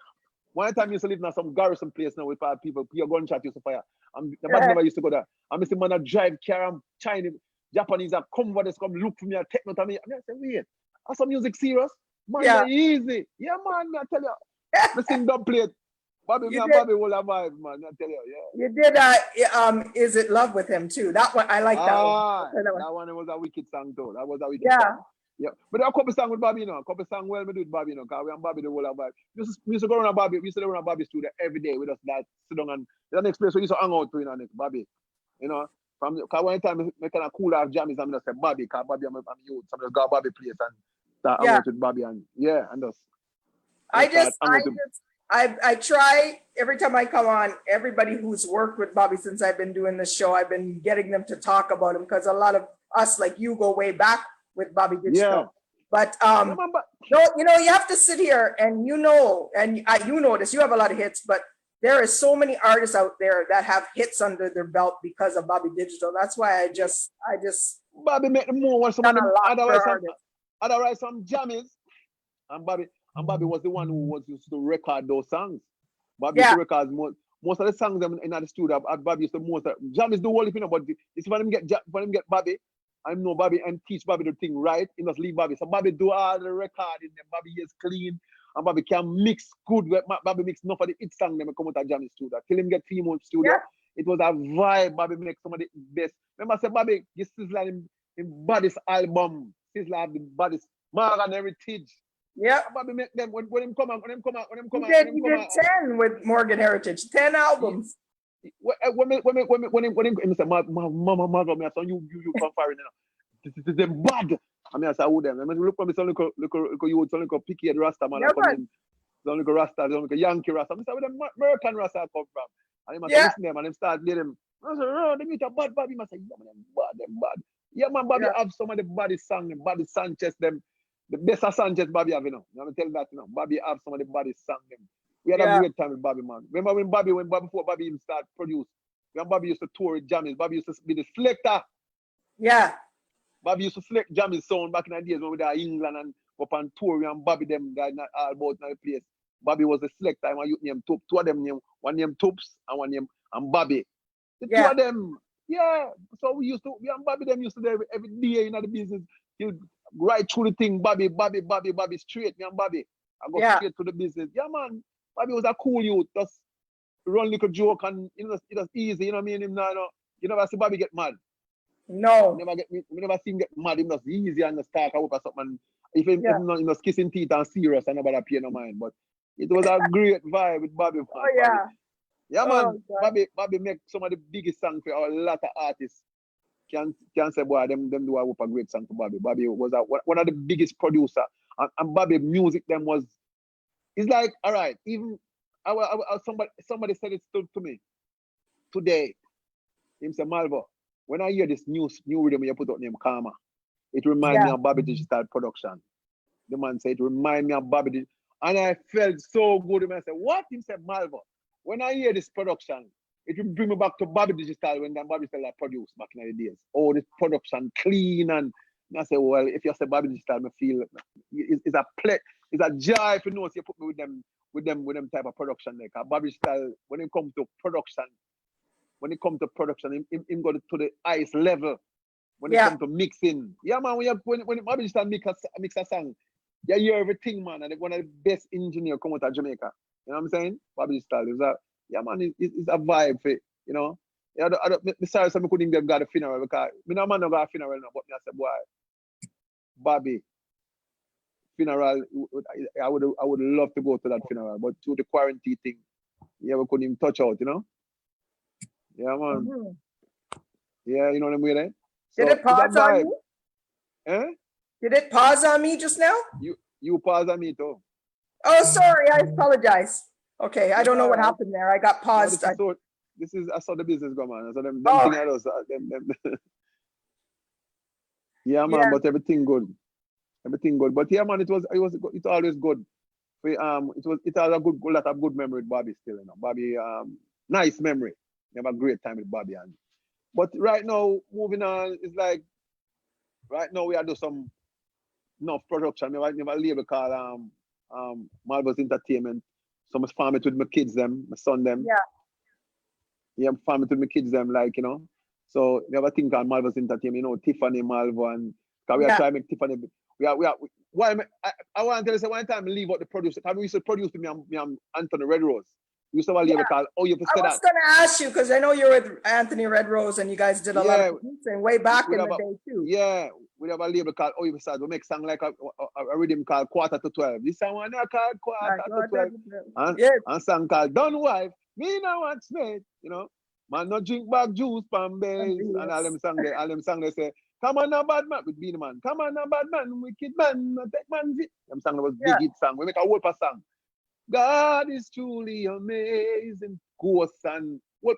one time you used to live in some garrison place now with people, your gunshot used to fire. And the bad never used to go there. And I see man that drive car and Chinese, Japanese that come over this, come look for me and take note of me. And I say, wait, are some music serious? Man, easy. Yeah, man, I tell you. I sing dub plate. Bobby, me and Bobby will have vibe, man. I tell you, yeah. You did Is It Love with him too. That one, I like that one. That one was a wicked song too. That was a wicked song. Yeah, but there are a couple songs with Bobby, you know. A couple songs well, we do with Bobby, you know, because we and Bobby the whole of vibe. We used to go around Bobby, we used to go around Bobby's studio every day with us, that sit down and the next place we used to hang out to, you know, next Bobby. You know, from because one time we kind of cool off jammies and I say Bobby, because Bobby I'm youth, so I just go Bobby place and start hang out with Bobby and I try every time I come on, everybody who's worked with Bobby since I've been doing this show, I've been getting them to talk about him because a lot of us like you go way back with Bobby Digital. But you know, you have to sit here and you know this, you have a lot of hits, but there are so many artists out there that have hits under their belt because of Bobby Digital. That's why I just Bobby make the move some otherwise some jammies. And Bobby was the one who was used to record those songs. Bobby used to record most of the songs in the studio. Bobby used to jammies do all if you know, but it's when him get Bobby. I know Bobby and teach Bobby the thing right. He must leave Bobby. So Bobby do all the recording. Bobby is clean. And Bobby can mix good. Bobby mix enough of the hit song them come out of Jammy studio. Till him get 3 months studio. It was a vibe. Bobby make some of the best. Remember I said Bobby, you sizzle in baddest album. Sizzle the baddest Morgan Heritage. Yeah. Bobby make them when him come out. He did 10 with Morgan Heritage. 10 albums. When him say, Mama, me I saw you from foreign, you know. This them bad. I mean, I say, who them? I mean, look for me, some little you, some little picky head Rasta man, some little Rasta, some little Yankee Rasta. I say, where the American Rasta come from? And him say, listen them, and him start lead them. I say, oh, they meet a bad Bobby. I say, yeah, man, them bad. Yeah, man, Bobby have some of the baddest song, the baddest Sanchez, them, the best of Sanchez Bobby have, you know. I'm gonna tell that, you know. Bobby have some of the baddest song, them. We had a great time with Bobby, man. Remember when before Bobby even started produce, when Bobby used to tour with Jammies, Bobby used to be the selector. Yeah. Bobby used to select Jammies sound back in the days when we were in England and up on tour and Bobby them that not all about in the place. Bobby was the selector and you name two of them name, one name Toops and one name and Bobby. The two of them, so we and Bobby them used to do every day in the business. He'll right through the thing, Bobby straight, me and Bobby. I go straight to the business. Yeah, man. Bobby was a cool youth, just run little joke and it was easy, you know what I mean? You never see Bobby get mad. No. We never see him get mad, him just easy and just talk about something. If he was kissing teeth and serious and nobody pay no mind. But it was a great vibe with Bobby. Man. Oh yeah. Bobby. Yeah, man. Bobby make some of the biggest songs for a lot of artists. Can say, boy, them do a great song for Bobby. Bobby was one of the biggest producer. And Bobby music them was. It's like, all right, even somebody said it to me today. Him say, Malvo, when I hear this new rhythm you put out named Karma, it reminded me of Bobby Digital production. The man said, it reminded me of Bobby Digital. And I felt so good. I said, what? He said, Malvo, when I hear this production, it will bring me back to Bobby Digital when that Bobby Digital produced back in the days. Oh, this production clean. And I said, well, if you say Bobby Digital, I feel it's a joy if you know you put me with them type of production. Like Bobby Digital, when it comes to production, him go to the highest level. When it comes to mixing, yeah, man. When Bobby Digital mix a song, you hear everything, man. And one of the best engineers come out of Jamaica. You know what I'm saying? Bobby Digital is it's a vibe for it, you know. Yeah, I'm sorry, so I couldn't get a funeral because me no man no got a funeral now, but me I said, boy, Bobby funeral, I would love to go to that funeral, but to the quarantine thing, yeah, we couldn't even touch out, you know. Yeah, man. Mm-hmm. Yeah, you know what I mean, eh? Did it pause on me? Eh? Did it pause on me just now? You pause on me too. Oh, sorry, I apologize. Okay, I don't know what happened there. I got paused. No, I saw the business go, man. I saw them thing I was yeah, man, but everything good. Everything good. But yeah, man, it's always good. It has a lot of good memory with Bobby still, you know. Bobby, nice memory. You have a great time with Bobby. But right now, moving on, it's like right now we are doing some enough production. We have a label called Malvo's Entertainment. So I farm it with my kids, my son, them. Yeah. Yeah, I'm farming with my kids, like, you know. So we have a thing called Malvo's Entertainment, you know, Tiffany, Malvo, and we are trying to make Tiffany. I want to tell you, one time I leave out the producer. We used to produce me and Anthony Red Rose. We used to have a label called, oh, you have to say that. I was going to ask you, because I know you're with Anthony Red Rose and you guys did a lot of producing way back in the day too. Yeah, we have a label called Oh, you have to. We make song like a rhythm called Quarter to 12. This song one called Quarter to 12. And a song called Done Wife. Me now what's made, you know. Man, no drink back juice, pan base, and all them song they say, come on, now bad man, with Beanie Man. Come on, now bad man, wicked man, take man. Them song was big hit song. We make a whole song. God is truly amazing. Ghosts and we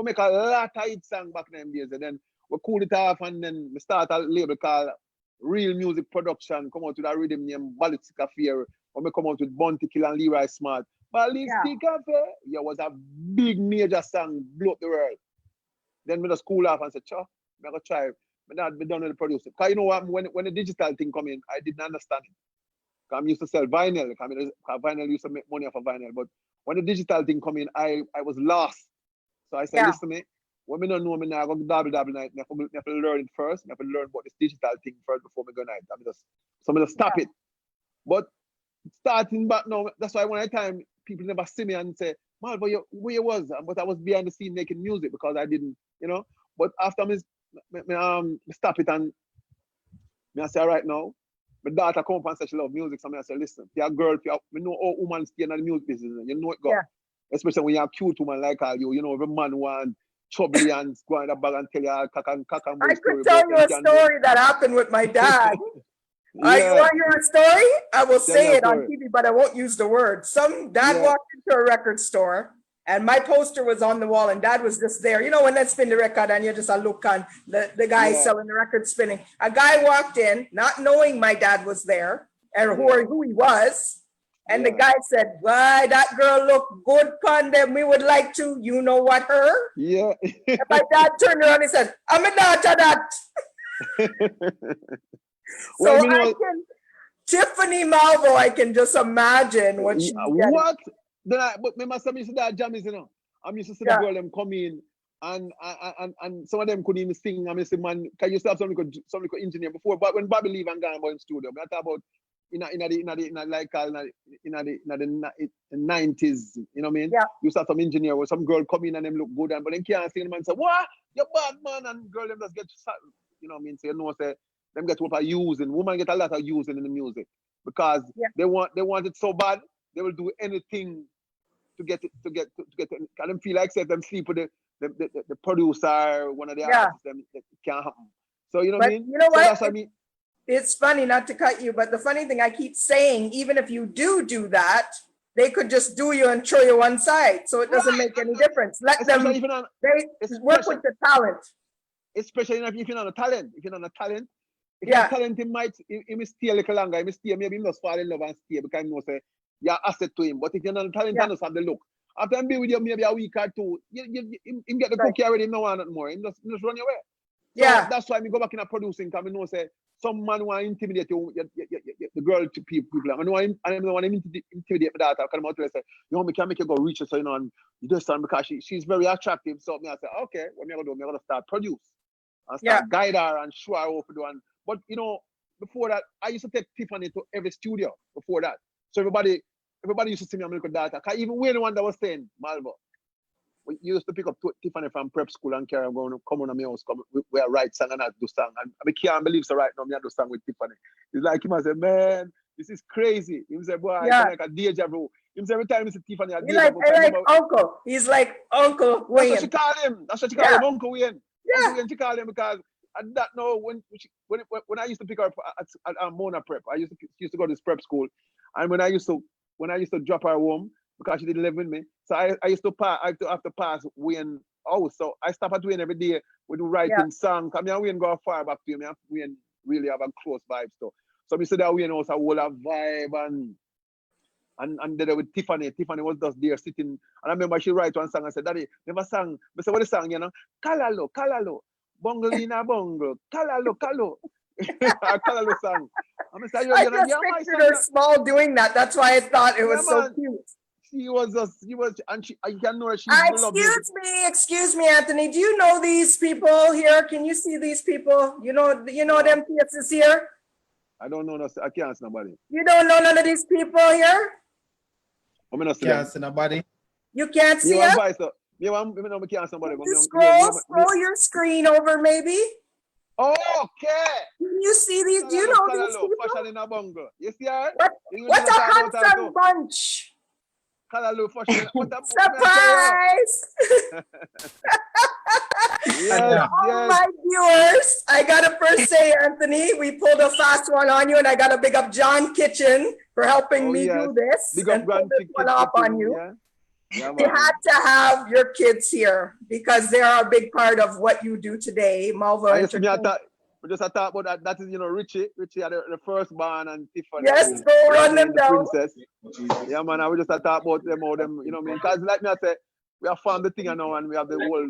make a lot of hit song back in them days. And then we cool it off, and then we start a label called Real Music Production. Come out with a rhythm named Ballistic Affair. When we come out with Bounty Kill and Leroy Smart. Ballistic Affair, was a big major song, blew up the world. Then we just cool off and say, I'm going to try. I'm done with the producer. Because you know what, when the digital thing come in, I didn't understand it. Because I used to sell vinyl. Vinyl used to make money off of vinyl. But when the digital thing come in, I was lost. So I said, listen to me, when I don't know, I'm going to double night. I have to learn it first. I have to learn about this digital thing first before I go night. I'm just stop it. But starting back now, that's why one time people never see me and say, Malvo, where you was? But I was behind the scene making music because I didn't, you know. But after me stop it and I say, right now, my daughter come up and say she love music. So I say, listen, if you're a girl, we know all women stay in the music business. You know it go. Yeah. Especially when you're a cute woman like you, you know, every man want trouble and go in the bag and tell you cack and I could tell you a story that happened with my dad. You want to hear a story? I will say it on TV, but I won't use the word. Some dad walked into a record store and my poster was on the wall and dad was just there. You know, when they spin the record and you just look on the guy selling the record spinning. A guy walked in, not knowing my dad was there and who he was. And the guy said, why, that girl look good pon them. We would like to, you know what, her? Yeah. And my dad turned around and said, I'm a daughter that. So well, Tiffany Malvo, I can just imagine what she what? Then but me must have used to that jammies, you know. I'm used to see the girl them come in and some of them couldn't even sing. I mean, say, man, can you have some little engineer before? But when Bobby leave and gone about in studio, I talk about in the 90s, you know what I mean? Yeah. You saw some engineer or some girl come in and them look good, but then can't sing them and say, what? You're bad man, and girl them just get, you know what I mean? So you know, say them get what are using. Women get a lot of using in the music because they want it so bad they will do anything to get it. Can them feel like say them sleep with the producer, one of the artists, them it can't happen. So you know what I mean? You know what? So that's what I mean. It's funny, not to cut you, but the funny thing I keep saying, even if you do that, they could just do you and throw you one side. So it doesn't make any difference. Let them work with the talent. Especially if you're not a talent. If you're not a talent, If Yeah. you're talented, he may stay a little longer. He may stay, maybe he must fall in love and stay because he knows you're asset to him. But if you're not talented, Yeah. you just have the look. After him be with you maybe a week or two, him get the cookie already, no one more. He just run away. So Yeah. that's why I go back in a producing because I know say some man want to intimidate you, the girl to people. I don't want to intimidate my daughter. Because I say, me can make you go reach her, so and you just son because she's very attractive. So me I say, okay, what me gonna do? Me gonna start produce and start guide her and show her what to do. But before that, I used to take Tiffany to every studio before that. So everybody used to see me and my little daughter. Cause even when the one that was saying, Malvo, we used to pick up Tiffany from prep school and carry her going to come on my house, we write song and I do song. And I can't believe so right now me I do song with Tiffany. It's like him I say, man, this is crazy. He say, boy, it's like a deja vu. He say every time he see Tiffany, I like uncle. He's like Uncle Wayne. That's what she call him. That's what she call him, Uncle Wayne. Yeah. Uncle Wayne, she call him because at that now when I used to pick her up at Mona Prep, she used to go to this prep school, and when I used to drop her home because she didn't live with me, so I used to have to pass Wayne house. So I stop at Wayne every day. We do writing songs. I mean, Wayne go far back to me. Wayne really have a close vibe stuff. So we said that Wayne house a whole of vibe and there with Tiffany. Tiffany was just there sitting, and I remember she write one song and said, Daddy, never sang. I said, what is the song, Kalalo, Bongolina Bongo, Kalalo. Kalalo song. I just pictured her small doing that. That's why I thought it was so cute. She was, and I can know she Excuse me, Anthony. Do you know these people here? Can you see these people? You know them faces here? I don't know. I can't see nobody. You don't know none of these people here? Can't see nobody. You can't see us? Scroll your screen over, maybe. Okay. Can you see these? Do you know these people? Fashion in a bungle. You see her? What's a handsome bunch? Surprise! All my viewers, I gotta first say, Anthony, we pulled a fast one on you, and I gotta big up Jahn Kitchen for helping me do this. Big up pull this one off on you. Yeah, you had to have your kids here because they are a big part of what you do today, Malvo. We just talk about that. That is, Richie had the first born and Tiffany. Yes, go run them down. Princess. Yeah, man. I we just talk about them, because like me, I say, we have found the thing now and we have the whole.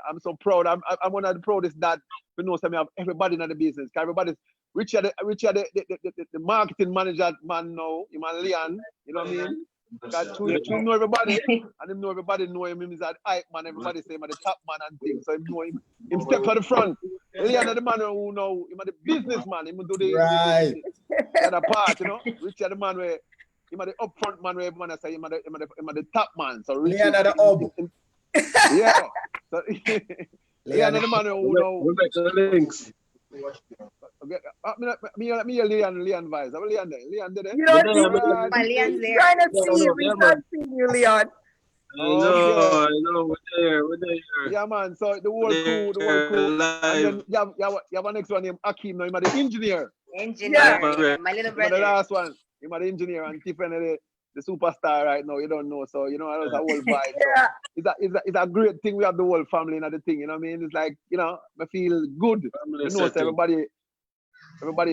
I'm so proud. I'm one of the proudest that we know we have everybody in the business. Everybody's Richie the marketing manager man now, him and Leon, you know what I mean? Because you know everybody, and him know everybody know him. Him is that hype man. Everybody say him at the top man and things. So him know him step at the front. Leon the man who know him at the businessman. Him do the other part, Richie the man where him at the upfront man where everyone say him at the top man. So Richie Leon at the up. Yeah. So Leon the man who know. We'll make the links. Me Leon vibes. I'm Leon there. Leon there. You don't see my Leon's there. trying to see. We can't see you, Leon. I know. We're there. Yeah, man. So the whole crew. And then you have a next one named Akeem. Now, he's the engineer. Yeah. My little brother. The last one, he's the engineer, and Tiffany the superstar right now. You don't know, so that's a whole vibe. So it's a great thing. We have the whole family in the thing. You know what I mean? It's like I feel good. So everybody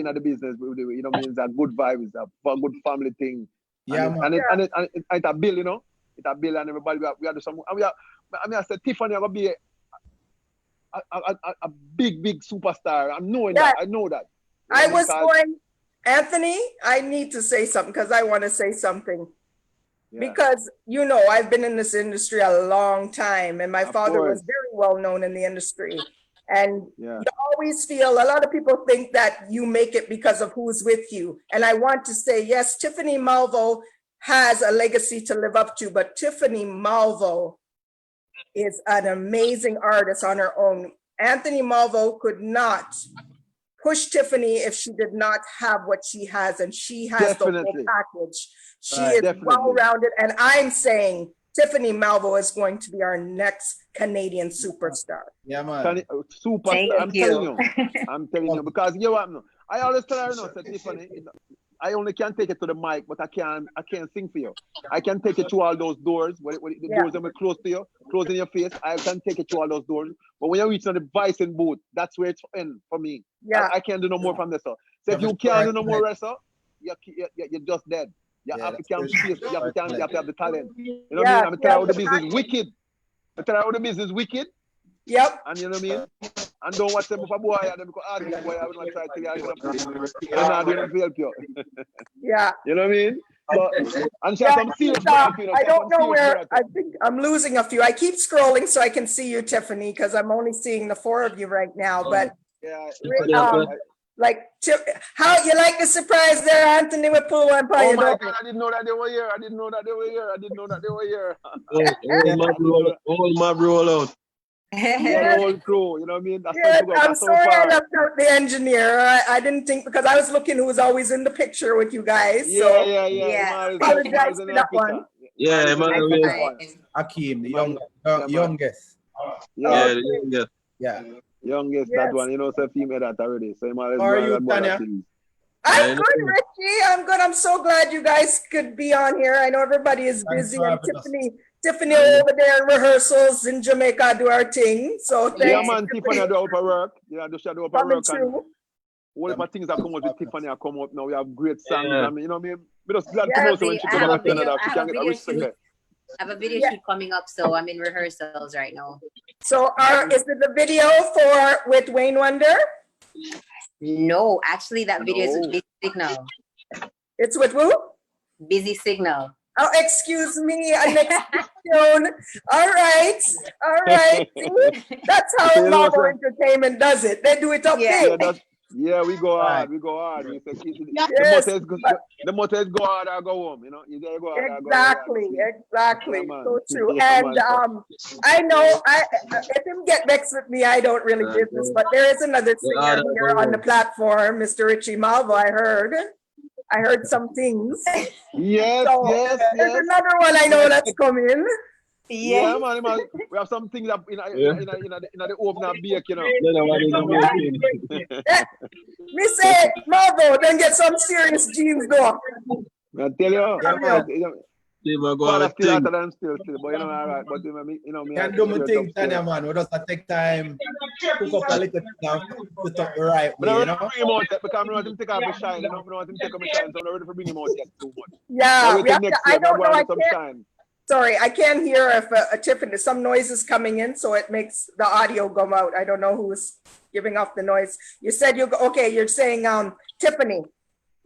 in the business. You know what I mean? It's a good vibe. It's a good family thing. Yeah, and it's a bill. It's a bill, and everybody we have some. And I said Tiffany are gonna be a big superstar. I'm knowing that. I know that. I was going, Anthony, I need to say something because I want to say something. Yeah. Because, I've been in this industry a long time and my father was very well known in the industry. And you always feel, a lot of people think that you make it because of who's with you. And I want to say, yes, Tiffany Malvo has a legacy to live up to, but Tiffany Malvo is an amazing artist on her own. Anthony Malvo could not push Tiffany if she did not have what she has, and she has the whole package. She is well-rounded, and I'm saying Tiffany Malvo is going to be our next Canadian superstar. Yeah, man. Superstar. I'm telling you, because I always tell her, say Tiffany, I only can take it to the mic, but I can't sing for you. I can take it to all those doors. When the doors are close to you, close in your face, I can take it to all those doors. But when you reach the voicing booth, that's where it's end for me. Yeah. I can't do no more from this. So if you can't do no more wrestler, you're just dead. You have to face, you have to have the talent. You know what I mean? I'm telling you how the business wicked. I tell you how the business wicked. Yep. And you know what I mean? And don't watch them for boy, and them go argue boy, I will not try to tell you I'm not doing it to help you. Yeah. You know what I mean? But and some serious I don't know where, I think I'm losing a few. I keep scrolling so I can see you, Tiffany, because I'm only seeing the 4 of you right now. But like, how you like the surprise there, Anthony? We pull one by oh my God, I didn't know that they were here. I didn't know that they were here. All my roll out. The whole crew, you know what I mean? That's I'm sorry I left out the engineer. I didn't think, because I was looking who's always in the picture with you guys. Yeah. Apologize for that one. Yeah, man. Akeem, the youngest. Yeah, the youngest. Yeah. Youngest, that one, you know, so female that already. So How are you, Tanya? I'm good, Richie. I'm good. I'm so glad you guys could be on here. I know everybody is busy, and Tiffany over there in rehearsals in Jamaica do our thing. So thanks. Yeah, man, Tiffany do our work. Yeah, do shadow our work. And all the things that come out with Tiffany are come up now. We have great songs. I mean, you know what I mean? We're just glad to know so when she comes back to Canada, she can get a respect. I have a video shoot coming up, so I'm in rehearsals right now. So is it the video with Wayne Wonder? No, actually that video is with Busy Signal. It's with who? Busy Signal. Oh, excuse me. Next tune. All right. That's how Malvo Entertainment does it. They do it up there. Yeah, we go hard. We say, the motto is go hard or go home. You know, you gotta go hard. Exactly. Yeah, So true. And I know if him get vexed with me, I don't really business. But there is another singer here on the platform, Mr. Richie Malvo. I heard some things. Yes. There's another one I know that's coming. Yeah, man. We have some things up in the oven and bake, you know. Me say, Malvo, then get some serious jeans though. I tell you, Still, but you know, all right. But you know, Can do my thing, Tanya, man. We just take time, cook up a little stuff, put up the right way, you know. Bring him out yet, because I don't want him to take off his shine, you know. I don't want him to take off his shine, so I'm not ready to bring him out yet too much. Yeah, I don't know. I can't. Shine. Sorry, I can't hear if a Tiffany, some noise is coming in, so it makes the audio go out. I don't know who's giving off the noise. You said you're saying Tiffany.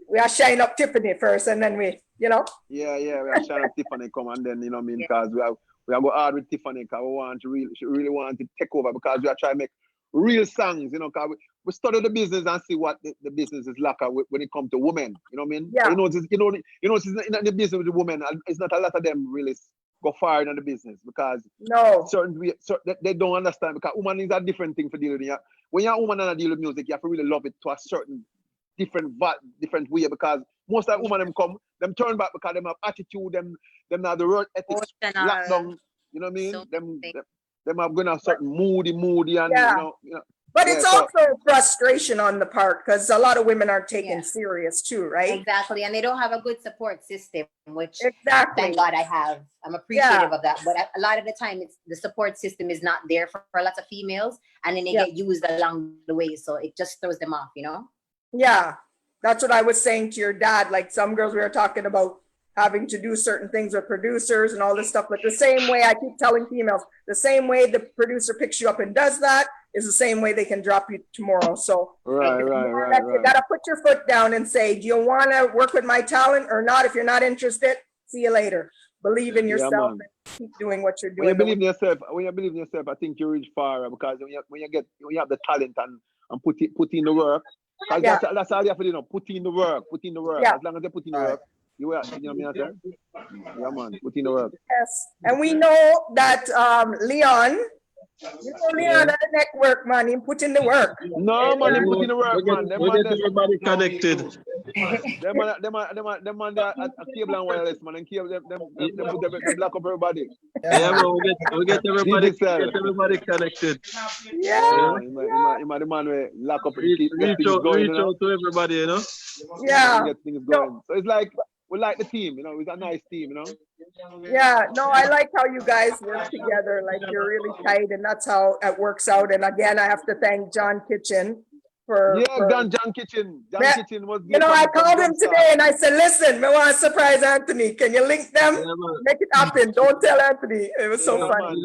We are shine up Tiffany first, and then we, you know. Yeah, we are shine up Tiffany come, and then, you know what I mean, because we are go hard with Tiffany, because we really want to take over, because we are trying to make real songs, you know, because we study the business and see what the business is like when it comes to women. You know what I mean? Yeah. You know, it's in the business with the women, and it's not a lot of them really go far in the business, because they don't understand, because woman is a different thing for dealing with. When you're a woman and deal with music, you have to really love it to a certain different way, because most of the women them turn back because them have attitude, them have the word ethics locked down. You know what I mean? Them have going a certain moody and you know. But it's also frustration on the part, because a lot of women are taken serious too, right? Exactly, and they don't have a good support system, which thank God I have. I'm appreciative of that. But a lot of the time, the support system is not there for lots of females, and then they get used along the way, so it just throws them off, you know? Yeah, that's what I was saying to your dad. Like some girls, we were talking about having to do certain things with producers and all this stuff. But the same way I keep telling females, the same way the producer picks you up and does that is the same way they can drop you tomorrow. So right. You gotta put your foot down and say, do you want to work with my talent or not? If you're not interested, see you later. Believe in yourself and keep doing what you're doing. When you believe in yourself, I think you reach far, because when you have the talent and put in the work. That's all you have to do, you know, put in the work. Yeah. As long as you put in the work, you know what I mean? Yeah, man, put in the work. Yes, and we know that Leon at the network, man, he put in the work. No, man, he put in the work, man. Everybody connected. Them man there at cable and wireless, man, and cable them put them block up everybody. Yeah, man, we get everybody connected. Yeah. He might the man where lock up and Reach keep get things going, you know? out to everybody, you know. Yeah. Get things going. So it's like we like the team, you know. It's a nice team, you know. Yeah, no, I like how you guys work together. Like you're really tight, and that's how it works out. And again, I have to thank Jahn Kitchen for Jahn Kitchen. Jahn Kitchen was. You know, I called him today and I said, "Listen, I want to surprise Anthony. Can you link them? Make it happen. Don't tell Anthony." It was so funny.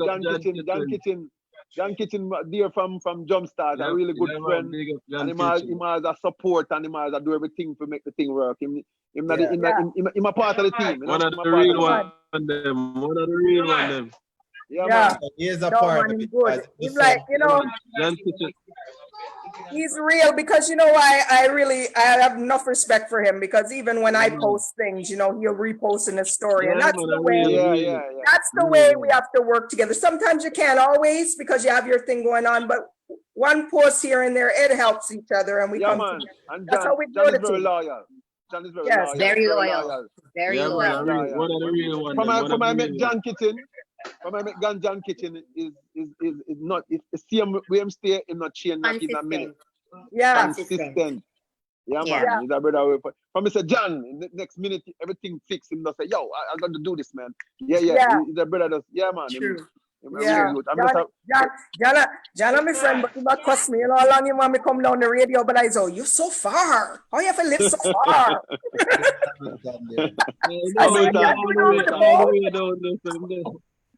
Jahn Kitchen, dear from Jumpstart, a really good friend. And he has a support and he has to do everything to make the thing work. Him a part of the team. You know? One of the real one them. Yeah, man. He is a part of it. Good. He's like, you know, Jahn Kitchen. he's real because you know I have enough respect for him because even when I post things, you know, he'll repost in his story, and that's the way. That's the way we have to work together. Sometimes you can't always because you have your thing going on, but one post here and there, it helps each other, and we come together. And that's how we do it. Very loyal. John is very Yes, loyal. Very loyal. Very loyal. One of the real ones. From I met Jahn Kitchen. When I met Jahn Kitchen is not it's the same way I'm stay in not change not even a minute. Yeah. Consistent. Yeah, man. He's a brother. From Mr. John, the next minute everything fixed him. Just say, yo, I'm going to do this, man. Yeah. He's a brother. Man. True. John, my friend, but he might cost me. You know how long you want me come down the radio, but I say, you're so far. How you have to live so far?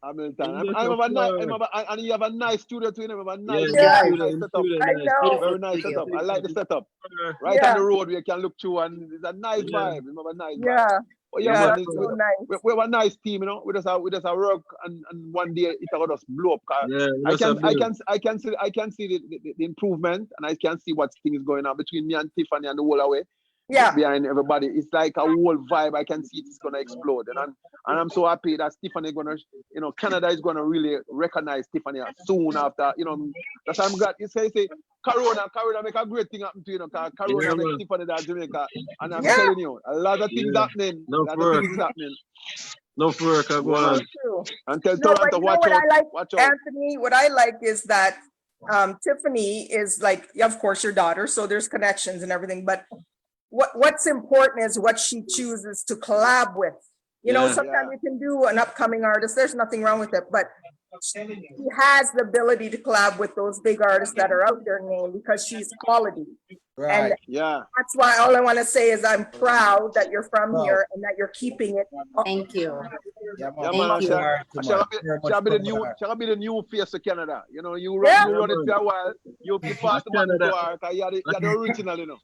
Hamilton. And you have a nice studio too. You have a nice setup. I know. Very nice setup. I like the setup. Right on the road where you can look through, and it's a nice vibe. You have a nice vibe. That's so nice. We have a nice team, you know. We just work, and one day it will just blow up. I can see the improvement, and I can see what things going on between me and Tiffany and the whole away. Behind everybody, it's like a whole vibe. I can see it's gonna explode, and I'm so happy that Tiffany gonna, you know, Canada is gonna really recognize Tiffany soon after, you know. That's I'm glad. You say Corona make a great thing happen to you know. Corona make Tiffany that Jamaica, and I'm telling you, a lot of things happening. No work, go on. And tell Toronto, watch out. Anthony, what I like is that Tiffany is like, of course, your daughter, so there's connections and everything, but what's important is what she chooses to collab with. You know, sometimes you can do an upcoming artist. There's nothing wrong with it, but she has the ability to collab with those big artists that are out there named because she's quality. Right. And that's why all I want to say is I'm proud that you're from here and that you're keeping it. Thank you. Thank you. Shall be the new face of Canada. You know, you run it for a while. You pass the man to work. You're the original, you know.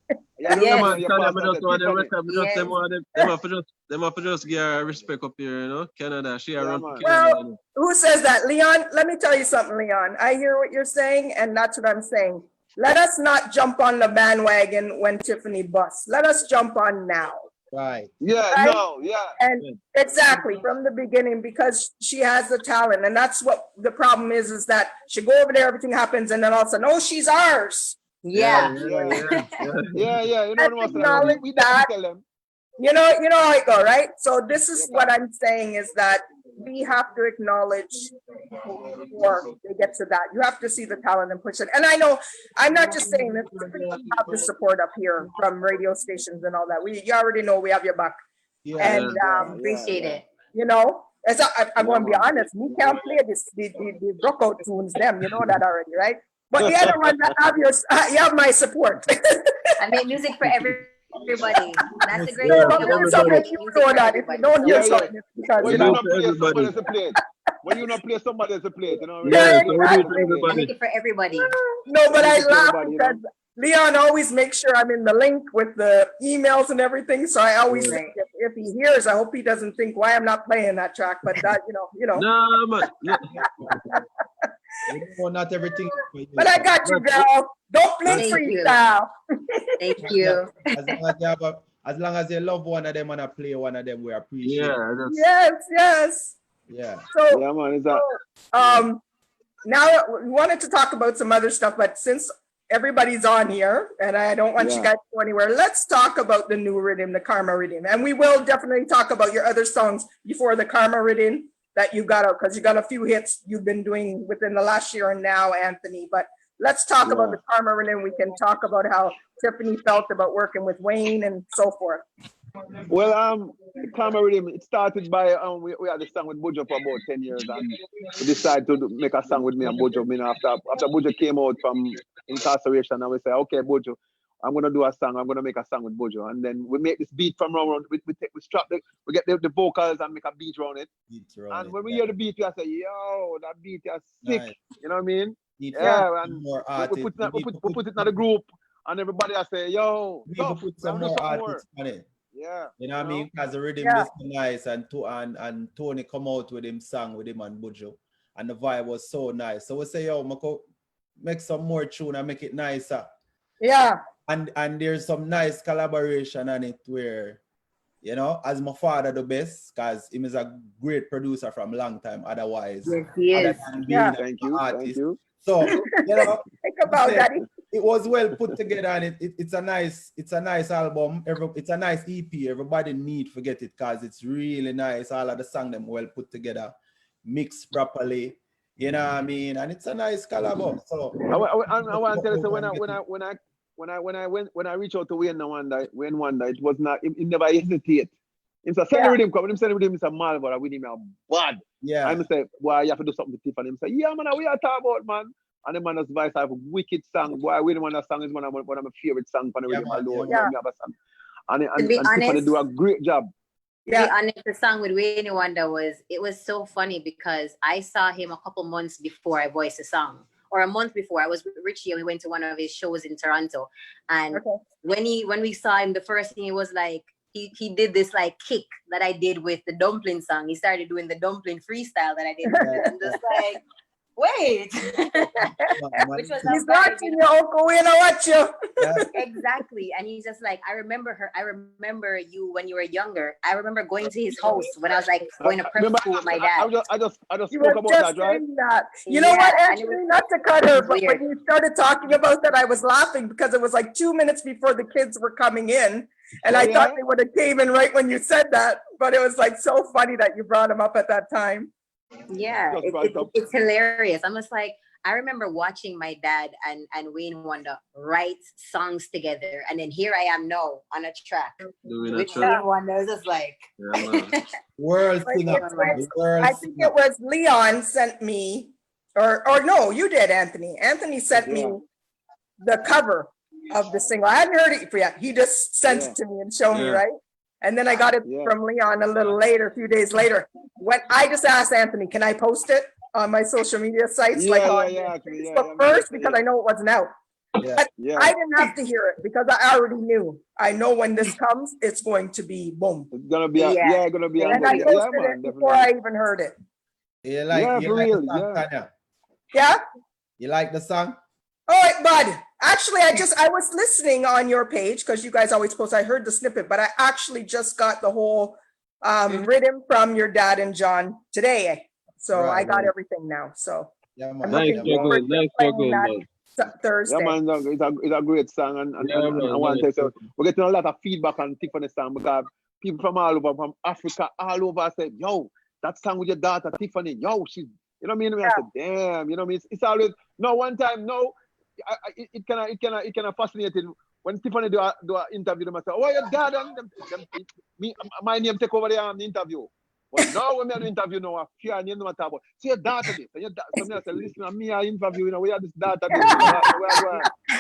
Them have to just give her respect up here, you know. Canada, she around Canada. Well, who says that? Leon, let me tell you something, Leon. I hear what you're saying, and that's what I'm saying. Let us not jump on the bandwagon when Tiffany busts. Let us jump on now. Right. And exactly from the beginning, because she has the talent, and that's what the problem is that she go over there, everything happens, and then all of a sudden, oh, she's ours. Yeah. You know what we tell them. You know how it go, right? So this is what I'm saying is that we have to acknowledge before they get to that. You have to see the talent and push it. And I know I'm not just saying that we have the support up here from radio stations and all that. You already know we have your back. And appreciate it. You know, I'm going to be honest. We can't play the rockout tunes. Them, you know that already, right? But the other one that you have my support. I make music for everybody. That's a great thing. You know that if you don't hear something, it's because when you know. When you not play somebody as a plate, you know. I make it for everybody. No, but I laugh because Leon always makes sure I'm in the link with the emails and everything. So I always think if he hears, I hope he doesn't think why I'm not playing that track. But that, you know. No, man. Not everything. But I got you, girl. Don't play freestyle. Thank you. As long as you love one of them and I play one of them, we appreciate it. Yes. Yeah. So, man, now we wanted to talk about some other stuff, but since everybody's on here, and I don't want you guys to go anywhere. Let's talk about the new rhythm, the Karma rhythm. And we will definitely talk about your other songs before the Karma rhythm that you got out, because you got a few hits you've been doing within the last year and now, Anthony. But let's talk about the Karma rhythm. We can talk about how Tiffany felt about working with Wayne and so forth. Well, the Karma rhythm, it started by we had a song with Bojo for about 10 years, and we decided to make a song with me and Bojo. After Bojo came out from incarceration, and we said, okay, Bojo, I'm gonna do a song. I'm gonna make a song with Bojo, and then we make this beat from around. We strap we get the vocals and make a beat around it. And when we hear the beat, we say, yo, that beat is sick. Nice. You know what I mean? And we put it in the group, and everybody say, yo, put some more artists on it. Yeah, you know what I mean? Because the rhythm is nice, and Tony come out with him song with him and Bojo, and the vibe was so nice. So we say, yo, Mako, make some more tune and make it nicer. Yeah. And there's some nice collaboration on it where, you know, as my father the best, because he is a great producer from a long time. Otherwise, yes, he is. Thank you. So you know, think about that. It was well put together, and it's a nice album. It's a nice EP. Everybody need forget it because it's really nice. All of the songs them well put together, mixed properly. You know what I mean? And it's a nice collab. So I want to tell you, so when I reach out to Wayne Wonder, it was not. He never hesitate. Him say, send with him, come. Him send with him, Mr. Malvo, with him a bad. Yeah. I'm say, boy, you have to do something to Tiffany. Him say, yeah, man, we are talking about, man. And the man's voice have a wicked song. Boy, Wayne Wonder song is one of my favorite songs for the rhythm alone. And Tiffany do a great job. To be honest, the song with Wayne Wonder was so funny because I saw him a couple months before I voiced the song. Or a month before. I was with Richie and we went to one of his shows in Toronto. And when we saw him, the first thing he was like, he did this like kick that I did with the dumpling song. He started doing the dumpling freestyle that I did. I'm just like, wait. Which was he's watching you, Uncle Wayne, I watch you. Exactly. And he's just like, I remember you when you were younger. I remember going to his house when I was like going to prep school with my dad. I just spoke about that, right? You know what, actually, not to cut her, but when you started talking about that, I was laughing because it was like 2 minutes before the kids were coming in. And I thought they would have came in right when you said that. But it was like so funny that you brought them up at that time. Yeah, it's hilarious. I'm just like, I remember watching my dad and Wayne Wonder write songs together, and then here I am now on a track with Wayne Wonder. Is just like world singer. I think it was Leon sent me, or no, you did, Anthony. Anthony sent me the cover of the single. I hadn't heard it yet. He just sent it to me and showed me, right? And then I got it from Leon a little later, a few days later. When I just asked Anthony, can I post it on my social media sites? Facebook first, because I know it wasn't out. But I didn't have to hear it because I already knew. I know when this comes, it's going to be boom. It's gonna be gonna be. And I posted it before I even heard it. You like the song, Tanya? Yeah? You like the song? All right, bud. Actually, I was listening on your page because you guys always post. I heard the snippet, but I actually just got the whole rhythm from your dad and Jahn today. So I got everything now. So I'm looking forward to playing that Thursday. Yeah, man, it's a great song, and I want to say, so we're getting a lot of feedback on Tiffany's song because people from all over, from Africa, all over said, yo, that song with your daughter Tiffany, yo, she's, you know what I mean? I said, damn, you know what I mean? It's always it kind of fascinating when Tiffany do an interview. Them I say, oh, your dad and my name take over the interview. Well, now when we have the interview now, I fear and you know what about. See your data this. And your somebody say, listen, I'm here interview, you know, we have this data this.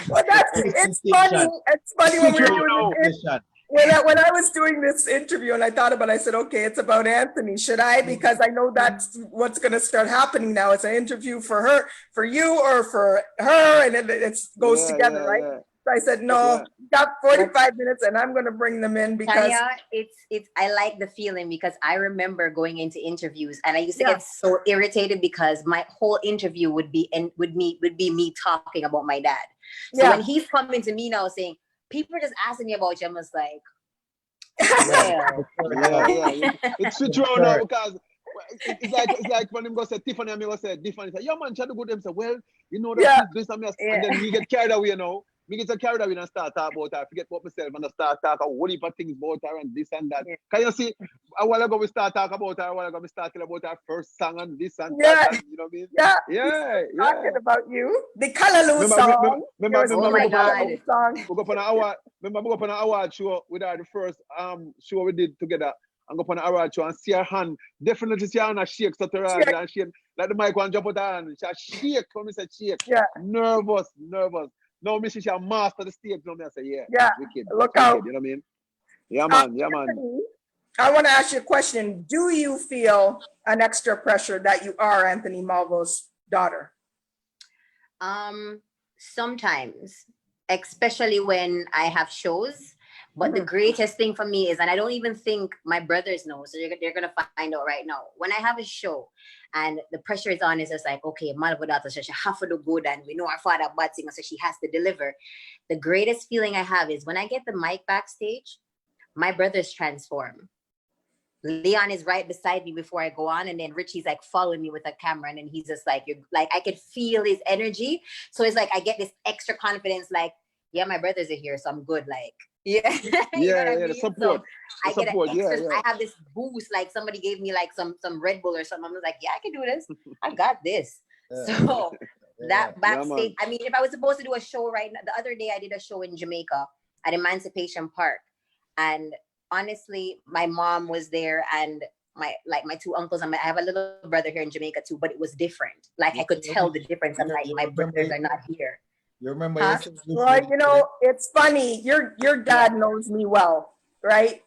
Well, it's funny. It's funny when we're doing this. When I was doing this interview and I thought about it, I said, okay, it's about Anthony. Should I? Because I know that's what's going to start happening now. It's an interview for her, for you, or for her, and it goes together, right? Yeah. So I said, no, got 45 minutes and I'm going to bring them in because Tanya, I like the feeling because I remember going into interviews and I used to get so irritated because my whole interview would be me talking about my dad. So when he's coming to me now saying, people are just asking me about you, I'm just like, it's true now because it's like when him go say Tiffany and me go say Tiffany say, yeah man, try to go them say, well, you know that Yeah. this and that. Yeah. And then me get carried away, you know. Me get carried away and start talk about her. I forget about myself and I start talk a whole heap of things about her and this and that. Yeah. Can you see? A while ago we start talking about her. A while ago we started about her first song and this and Yeah. that. And, you know what I mean? Yeah. Yeah, Talking yeah. about you. The Callaloo Remember, song. remember, Oh my God. Song. we go up on an award. Remember, we go up on an award show with her, the first show we did together. And go up on an award show and see her hand. Definitely see her hand shake so to her hand and shake. Like the mic one jump out her hand. She shake when me say shake. Yeah. Nervous. Now me she master the stage. Now me I say, yeah. Yeah. Wicked. Look wicked, out. you know what I mean? Yeah, man. Anthony, I want to ask you a question. Do you feel an extra pressure that you are Anthony Malvo's daughter? Sometimes, especially when I have shows. But the greatest thing for me is, and I don't even think my brothers know, so they're gonna find out right now. When I have a show and the pressure is on, it's just like, okay, Malvo daughter, so she have to do good, and we know our father bad singer, so she has to deliver. The greatest feeling I have is when I get the mic backstage, my brothers transform. Leon is right beside me before I go on, and then Richie's like following me with a camera, and then he's just like, you're like, I could feel his energy. So it's like I get this extra confidence, like, yeah, my brothers are here, so I'm good. Like, yeah, you know what I mean? The support. So I get an extra, yeah. I have this boost, like somebody gave me like some Red Bull or something. I was like, yeah, I can do this. I got this. So that backstage, I mean, if I was supposed to do a show right now, the other day I did a show in Jamaica at Emancipation Park, and honestly, my mom was there, and my two uncles, and I have a little brother here in Jamaica too, but it was different. Like I could tell the difference. I'm like, my brothers are not here. You remember? Well, you know, it's funny. Your dad knows me well, right?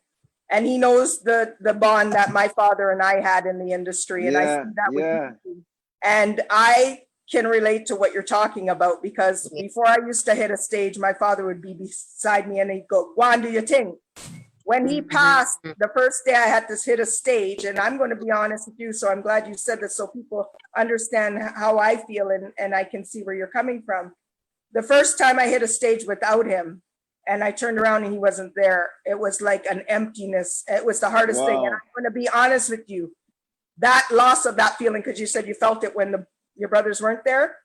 And he knows the bond that my father and I had in the industry, and I see that with you. And I can relate to what you're talking about, because before I used to hit a stage, my father would be beside me and he'd go, "Go on, do your thing." When he passed, the first day I had to hit a stage, and I'm going to be honest with you, so I'm glad you said this so people understand how I feel and I can see where you're coming from. The first time I hit a stage without him and I turned around and he wasn't there, it was like an emptiness. It was the hardest thing. And I'm going to be honest with you, that loss of that feeling, because you said you felt it when your brothers weren't there.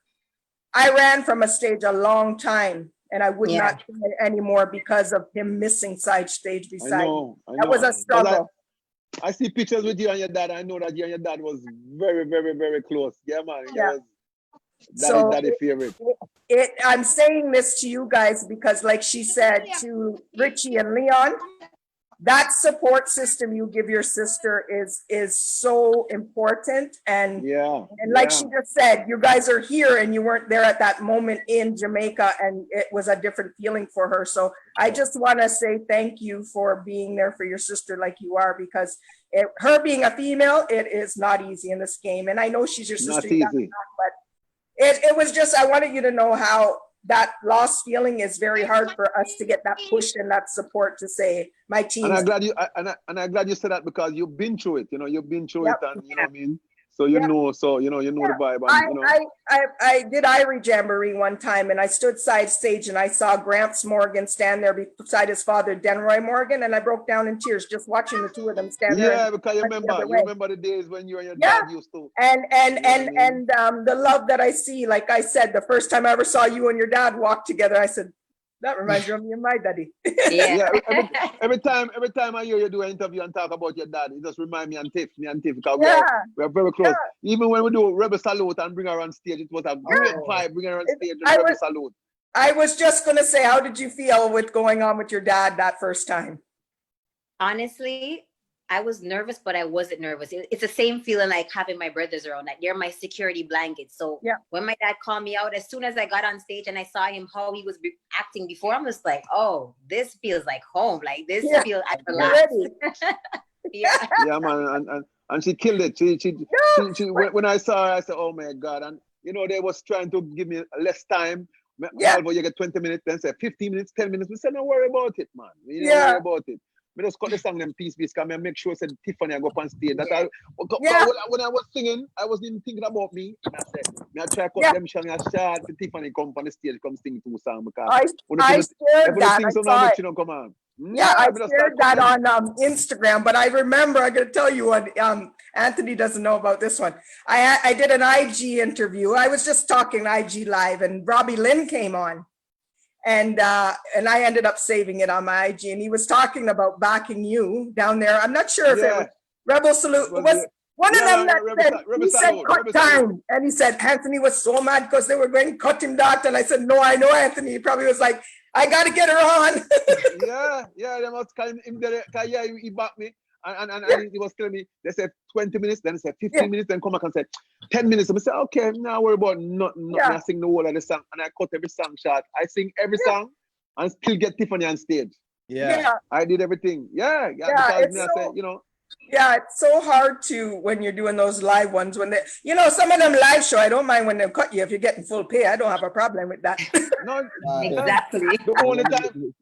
I ran from a stage a long time, and I would not do it anymore because of him missing side stage beside me. That was a struggle. I see pictures with you and your dad. I know that you and your dad was very, very, very close. Yeah, man. Yeah. Daddy favorite. I'm saying this to you guys because, like she said, to Richie and Leon, that support system you give your sister is so important. And like she just said, you guys are here and you weren't there at that moment in Jamaica, and it was a different feeling for her. So I just want to say thank you for being there for your sister like you are, because her being a female, it is not easy in this game. And I know she's your sister, not easy. but it was just, I wanted you to know how that lost feeling is very hard for us to get that push and that support to say, my team. And I'm glad you said that, because you've been through it. You know, you've been through it, and you know what I mean. So you know, the vibe. And, you know. I did Irie Jamboree one time, and I stood side stage and I saw Gramps Morgan stand there beside his father, Denroy Morgan, and I broke down in tears just watching the two of them stand there. Yeah, because you remember the days when you and your dad used to. And the love that I see, like I said, the first time I ever saw you and your dad walk together, I said, that reminds me of me and my daddy. Yeah. Every time I hear you do an interview and talk about your dad, it just reminds me and Tiff, because we are very close. Yeah. Even when we do Rebel Salute and bring her on stage, it was a great vibe bringing her on stage and Rebel Salute. I was just going to say, how did you feel with going on with your dad that first time? Honestly, I was nervous, but I wasn't nervous. It's the same feeling like having my brothers around. Like they're my security blanket. So when my dad called me out, as soon as I got on stage and I saw him, how he was acting before, I'm just like, oh, this feels like home. Like this feels, I relaxed. Yeah, man. And she killed it. She when I saw her, I said, oh my God. And you know, they was trying to give me less time. Malvo, you get 20 minutes, then say 15 minutes, 10 minutes. We said, don't worry about it, man. We don't worry about it. We just cut the song them piece, because I make sure I said Tiffany I go up on stage. When I was singing, I wasn't even thinking about me. And I said, I try to cut them song and shot for Tiffany come on the stage, come sing 2 songs, because I shared that. I come on. I shared that on Instagram, but I remember, I gotta tell you what, Anthony doesn't know about this one. I did an IG interview. I was just talking IG Live, and Robbie Lynn came on. And I ended up saving it on my IG, and he was talking about backing you down there. I'm not sure if it was Rebel Salute. It was one of them that said, he said cut time. And he said, Anthony was so mad because they were going to cut him that. And I said, no, I know Anthony. He probably was like, I got to get her on. They must call him there. He backed me. And he was telling me, they said 20 minutes, then they said 15 minutes, then come back and say 10 minutes. And I said, okay, now worry about nothing. I sing the whole of the song, and I cut every song short. I sing every song and still get Tiffany on stage. I did everything. Because I said, it's so hard to, when you're doing those live ones, when they, some of them live show, I don't mind when they cut you if you're getting full pay. I don't have a problem with that. No, exactly. The only time.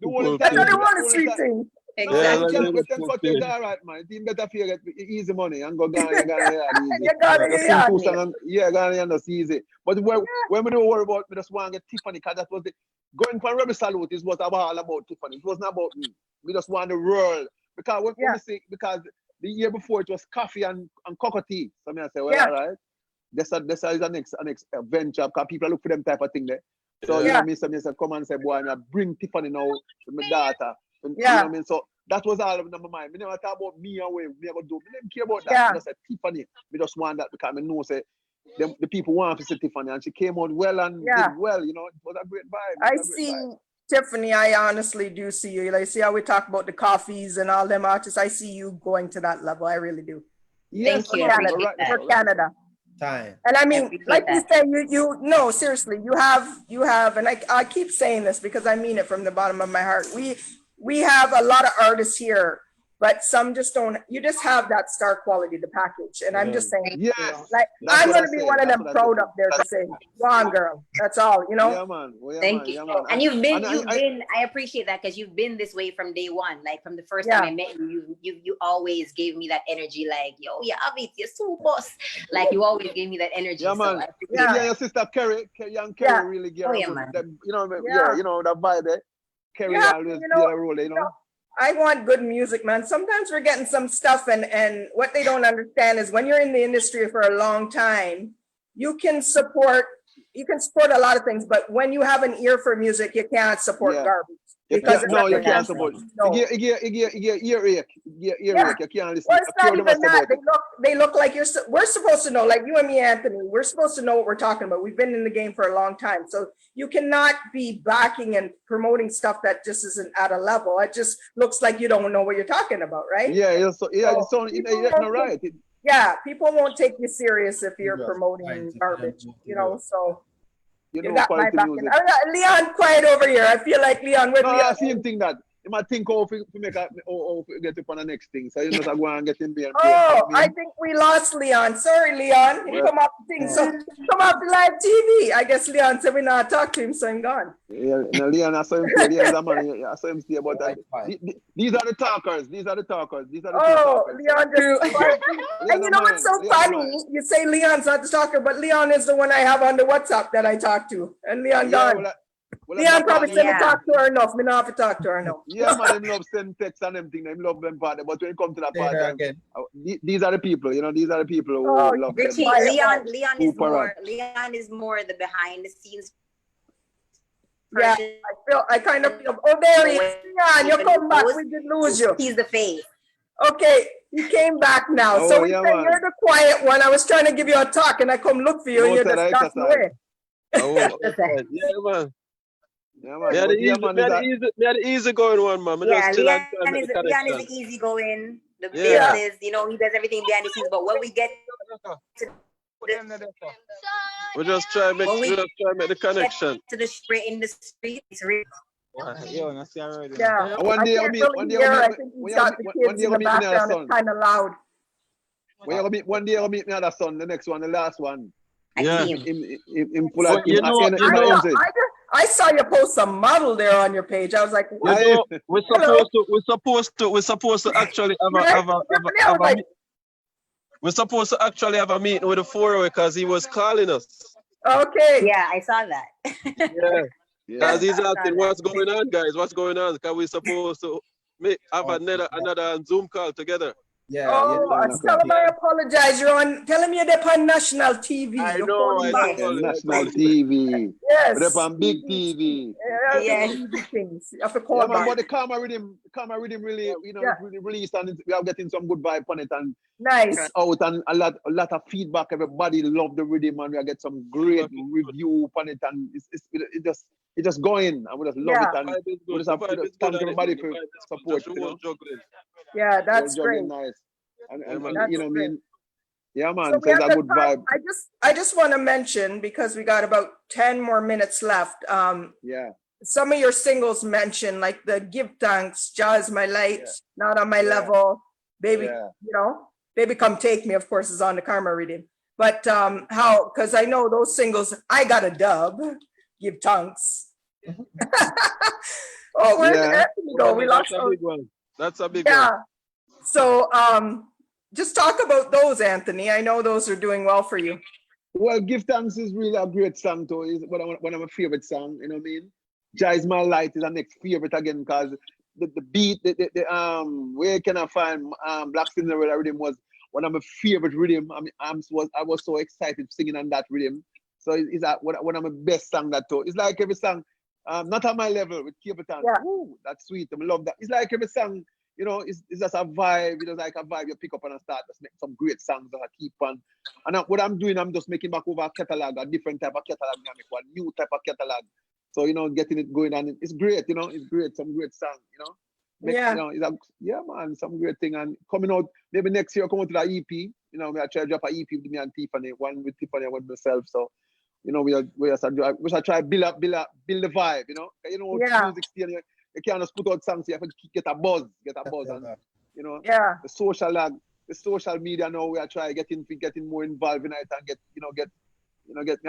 I don't want a sweet thing. Exactly. All right, man. You better feel get easy money and go down. That's easy. But when we don't worry about, we just want to get Tiffany, because that was going for Rebel Salute is what all about Tiffany. It wasn't about me. We just want the world. Because when we say, because the year before it was coffee and cocoa tea. So I say, well, all right. This is the next venture, because people look for them type of thing there. So you know what I mean? So I say, come and say, boy, I bring Tiffany now to my daughter. You know what I mean? So that was all in my mind. We never talk about me and we never do. We never care about that. I just said Tiffany. We just want that because I know say the people want to see Tiffany, and she came out well and did well. It was a great vibe. I see Tiffany. I honestly do see you. Like, see how we talk about the coffees and all them artists. I see you going to that level. I really do. Yes, thank you. For Canada. Time. And I mean, like you said, you no, seriously, you have, and I keep saying this because I mean it from the bottom of my heart. We have a lot of artists here, but some just don't. You just have that star quality, the package. And I'm just saying, like, I'm going to be one of them proud up there to say, go on, girl. That's all, Yeah, man. Thank you. And you've been, I appreciate that, because you've been this way from day one. Like, from the first time I met you, you always gave me that energy. Like, yo, Abit, you're so boss. Like, you always gave me that energy. Yeah, man. So Your sister Kerry really gave them, that vibe there. Kerry always did a role, I want good music, man. Sometimes we're getting some stuff, and what they don't understand is when you're in the industry for a long time, you can support a lot of things, but when you have an ear for music, you can't support garbage. You can't support. You can't listen. Well, it's not even that. They look like we're supposed to know, like you and me, Anthony, we're supposed to know what we're talking about. We've been in the game for a long time. So you cannot be backing and promoting stuff that just isn't at a level. It just looks like you don't know what you're talking about, right? You're right. Yeah, people won't take you serious if you're promoting garbage, so. You got my back. Leon, quiet over here. I feel like Leon with Leon. Same thing that you might think to get up on the next thing. So you just go and get in there. I think we lost Leon. Sorry, Leon. He come off the thing. So come off the live TV. I guess Leon said we not talk to him, so I'm gone. Yeah, no, Leon, I saw him say, I saw him say about that. These are the talkers. Leon just and you know what's so funny? You say Leon's not the talker, but Leon is the one I have on the WhatsApp that I talk to. And Leon gone. Leon probably said to talk to her enough. Me not have to talk to her enough. Yeah, man, them love send texts and everything. Them love them part. But when it comes to that part, these are the people. These are the people who love Richie, them. Leon is more the behind the scenes. Yeah, I kind of feel. Oh, there he is. Leon, you come back. We did lose you. He's the face. Okay, he came back now. So we say you're the quiet one. I was trying to give you a talk, and I come look for you, and you're just passing away. Yeah, man. We had the easy going one, man. Leon is the easy going. The business, he does everything behind the scenes. But when we get to we just try to make the connection to the street in the street. It's real. One day I'll meet my other son. Kind of loud. One day I'll meet my other son. The next one, the last one. I saw you post some model there on your page. I was like, what? We're supposed to actually have a meeting with the 4 because he was calling us. Okay. Yeah, I saw that. Because he's asking what's going on, guys. What's going on? Because we're supposed to have another Zoom call together. Yeah, Oh, yeah. tell him I apologize. Tell him you're there on national TV. I You're know, calling I back. know. National TV. Yes. But up on big TV. Yeah, Yes. TV things. You have to call Yeah, man, back. but the karma rhythm really, Yeah. it's really released and we are getting some good vibe on it and Nice. it's out and a lot of feedback. Everybody love the rhythm and we get some great review on it and it just going and we just love Yeah. it and we just have to thank everybody for support. Yeah, We're that's juggling great. nice. And That's you know what I great. mean? Yeah, man. So So we it's have a the good time. vibe. I just want to mention, because we got about 10 more minutes left. Yeah. Some of your singles mentioned, like the Give Thanks, Jah is my light, Not on my Yeah. level, baby, Yeah. Baby Come Take Me, of course, is on the karma reading. But because I know those singles, I got a dub, Give Thanks. Oh, where did Yeah. Anthony go? We lost. That's a big one. That's a big one. Yeah. So just talk about those, Anthony. I know those are doing well for you. Well, Give Thanks is really a great song too. It's one of my favorite song, you know what I mean? Jah is my light is our next favorite again because the beat, where can I find Black Cinderella rhythm was one of my favorite rhythm. I mean, I was so excited singing on that rhythm. So it's one of my best song that too. It's like every song, Not on My Level with Capitan. Yeah. Ooh, that's sweet. I love that. It's like every song, it's just a vibe. It's like a vibe you pick up and start just make some great songs that I keep on. And what I'm doing, I'm just making back over a catalog, a different type of catalog. I make one new type of catalog. So, getting it going and it's great, it's great, some great song, Yeah. Yeah, man, some great thing. And coming out, maybe next year, come out to the EP, I try to drop an EP with me and Tiffany, one with Tiffany and with myself. So, we should try build the vibe, Yeah. music still, you can't just put out songs, you have to get a buzz and, Yeah. the social media now, we are trying getting more involved in it and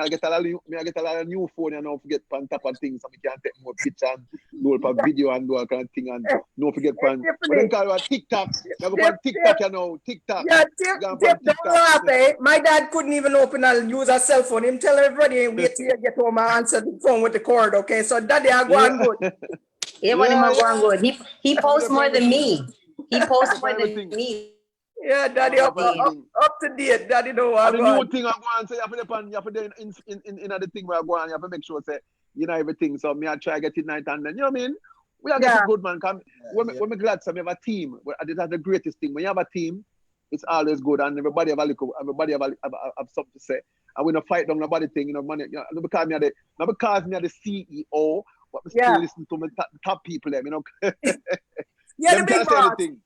I get a lot of new phone and now forget on top of things so we can take more pictures and do a video and do all kind of thing and no forget pan. But then call it TikTok. You go on TikTok, TikTok. Yeah, Tip, don't laugh, eh? My dad couldn't even use a cell phone. Him tell everybody, wait till you get home and answer the phone with the cord, okay? So daddy, I go on good. Yeah, but him going good. He posts more than me. He posts more than Everything. me. Yeah, daddy, up to date. Daddy, know what And I the new want. thing I go on, so you have to do in the thing where I go on, you have to make sure say, everything. So me I try to get it night and then, you know what I mean? We are getting good, man. When glad so we have a team. That's the greatest thing. When you have a team, it's always good and everybody have something to say. And we don't fight down nobody thing, money. Not because me are the CEO, but we still listen to me top people them, Yeah, the them big can't say boss. anything.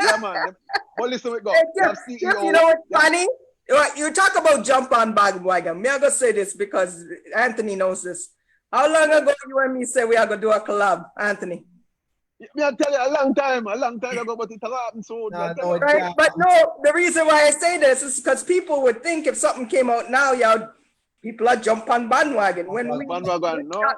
Yeah, man. But listen, we go. Hey, We have Tip, CEO. you know what's funny? You talk about jump on bandwagon. Me I go say this because Anthony knows this. How long ago you and me say we are gonna do a collab, Anthony? Me I tell you a long time ago, but it happened soon. Right? But no, the reason why I say this is because people would think if something came out now, people are jump on bandwagon. When we talked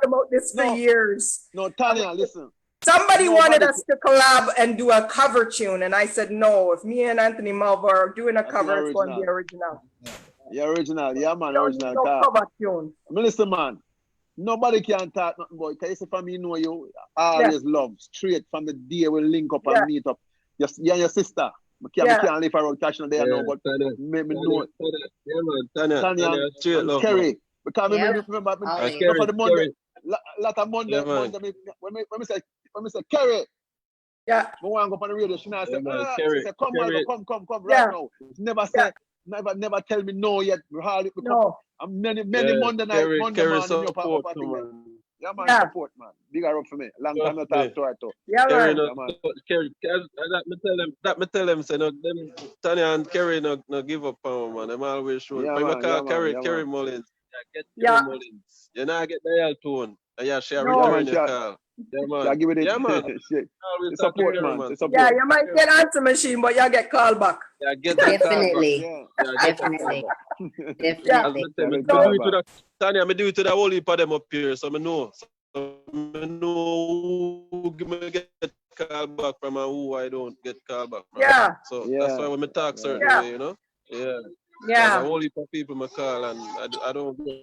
about this for years. No, Tanya, listen. Somebody wanted us to collab and do a cover tune, and I said no. If me and Anthony Malvo are doing a cover, it's going to be original. Yeah, original. Yeah, man, No, original. no cover tune. Listen, man. Nobody can talk nothing about it. Because you say from me know you, I always love straight from the day we link up and meet up. You and your sister. We can't leave around catching there now, but me know. Tanya, Kerry. Because remember, for the Monday, lot of Monday, when we say Kerry, I want to go on the radio. She now say, Kerry, she say, come right now. Never say, never tell me no yet. No. Many Monday night, Monday morning, yeah, man, support, man. Big up for me. Long time no talk to her too. Yeah, Kerry, man. Kerry, that me tell them, say, no, Tanya and Kerry no give up on man. Them always show. Yeah, But man, call Kerry Mullings. Kerry Mullings. You know, get the L tone. Yeah, she return your call. Yeah, man. Yeah, give it yeah, man. Support, man. Yeah, you might get answer machine, but you get called back. Yeah, get Definitely. Definitely. Definitely. Tanya, I do it to the whole heap of them up here, so I know. So I know who get called back from and who I don't get called back from. Yeah. So that's why when I talk certain way, you know? Yeah. Yeah. The whole heap of people I call and I don't go.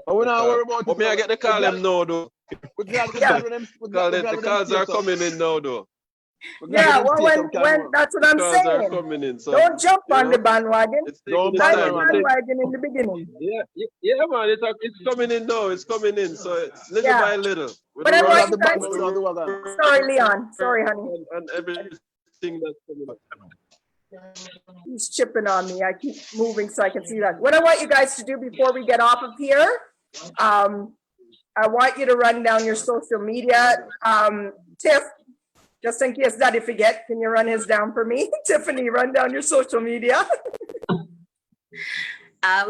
But we're not worried about it. But me I get the call them now though. The calls are coming in now though. Yeah, well, when that's what I'm Cars are saying. coming in, so Don't jump you on the know, bandwagon. it's Don't taking its Buy the bother time. on it. bandwagon in the beginning. Yeah, man, it's coming in now. It's coming in. So it's little Yeah. by little. With But the I We don't want have you the guys band, we don't have the wagon. Sorry, Leon. Sorry, honey. and everything that's coming up. He's chipping on me. I keep moving so I can see that. What I want you guys to do before we get off of here, I want you to run down your social media. Tiff, just in case Daddy forget, can you run his down for me? Tiffany, run down your social media.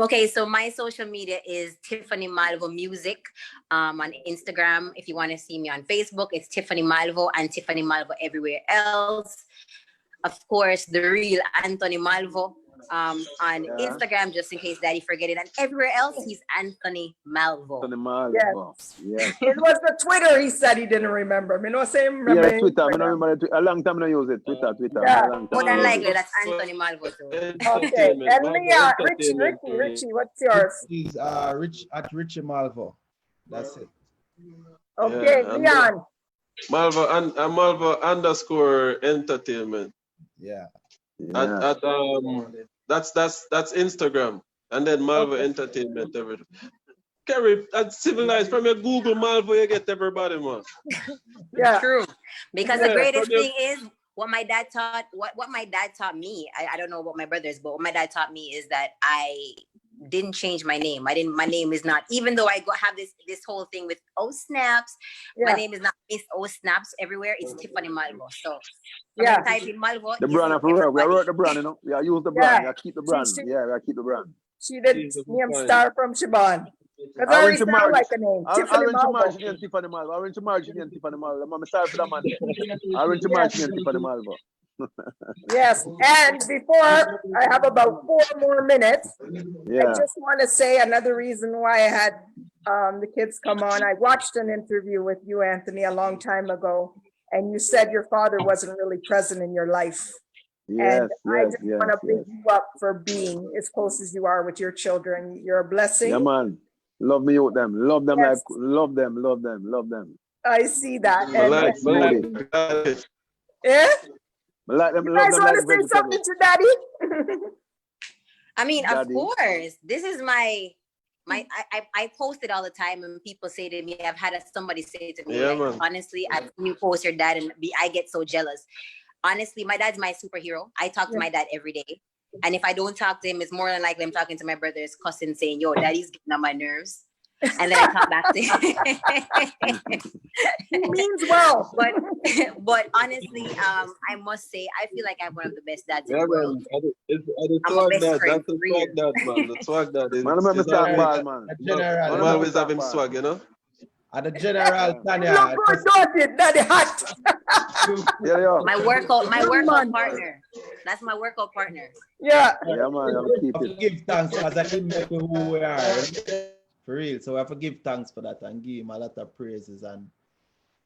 Okay, so my social media is Tiffany Malvo Music on Instagram. If you want to see me on Facebook, it's Tiffany Malvo and Tiffany Malvo everywhere else. Of course, the real Anthony Malvo on Instagram, just in case Daddy forget it. And everywhere else, he's Anthony Malvo. Anthony Malvo. Yes. It was the Twitter he said he didn't remember. Me no say remember. Yeah, Twitter. I remember a long time I use it. Twitter. Yeah. A long time More than I use likely, it. that's Anthony Malvo too. Okay, and Leon, Richie, what's yours? Is Richie Malvo. That's it. Okay, Yeah, Leon. Malvo and Malvo _ entertainment. Yeah. Yeah. That's Instagram, and then Malvo Entertainment. Everything. Kerry, that's civilized. From your Google Malvo, you get everybody, man. Yeah. True. Because Yeah, the greatest from your- thing is what my dad taught. What my dad taught me. I don't know about my brothers, but what my dad taught me is that I didn't change my name. My name is not, even though I have this whole thing with Oh Snaps, my name is not Miss Oh Snaps everywhere. It's Tiffany Malvo. So Yeah. type in Malvo. The brand of work. We wrote the brand, you know. We are use the brand. Yeah. We keep the brand. See, Yeah, we keep the brand. She did name Star from Siobhan. Because I I already went to sound Marge. like a name. I Tiffany went to Marge Malvo. again, Tiffany Malvo. I went to Marge again, Tiffany Malvo. I'm sorry for that, man. I went to Marge again, Tiffany Malvo. Yes, and before I have about 4 more minutes, Yeah. I just want to say another reason why I had the kids come on. I watched an interview with you, Anthony, a long time ago, and you said your father wasn't really present in your life. Yes, I yes, just yes, want to big yes. you up for being as close as you are with your children. You're a blessing. Yeah, man. Love me with them. Love them Yes. like love them, love them, love them. I see that. I And like yeah, I like them, you love guys them want like to say vegetables. something to Daddy? I mean, Daddy. of course, this is my I post it all the time, and people say to me, I've had somebody say to me, Yeah, like, man. honestly, I've seen you post your dad, and I get so jealous. Honestly, my dad's my superhero. I talk to my dad every day, and if I don't talk to him, it's more than likely I'm talking to my brother's cousin saying, "Yo, daddy's getting on my nerves," and then I talk back to him. He means well. But honestly, I must say, I feel like I'm one of the best dads in Yeah, the world. man. The I'm a swag best that. friend That's the for real. swag that, man. The swag that is. Man, remember is Star always- Ball, man. General. I'm always having swag, you know. At the General Tanya. Look good, don't it? Daddy hot. Yeah, yeah. My workout man. partner. That's my workout partner. Yeah. Yeah, man. I'll keep I have to it. give thanks because I didn't make who we are. For real. So I have to give thanks for that and give him a lot of praises and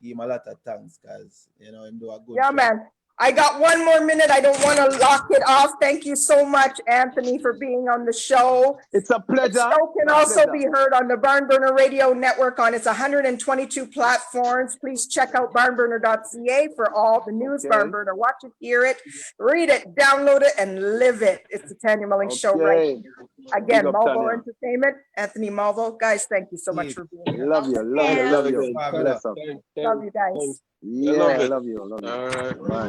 give him a lot of thanks because, you know, him do a good Yeah, job. man. I got 1 more minute. I don't want to lock it off. Thank you so much, Anthony, for being on the show. It's a The pleasure. show can It's a also pleasure. be heard on the BarnBurner Radio Network on its 122 platforms. Please check out barnburner.ca for all the news. Okay. BarnBurner, watch it, hear it, read it, download it, and live it. It's the Tanya Mullings Show right Okay. here. Again, Big up, Malvo Tanya. Entertainment, Anthony Malvo. Guys, thank you so much for being here. Love you. Love you. Love you. Bless up. Love you guys. Yeah, love it. love you. Love you. All right. Bye.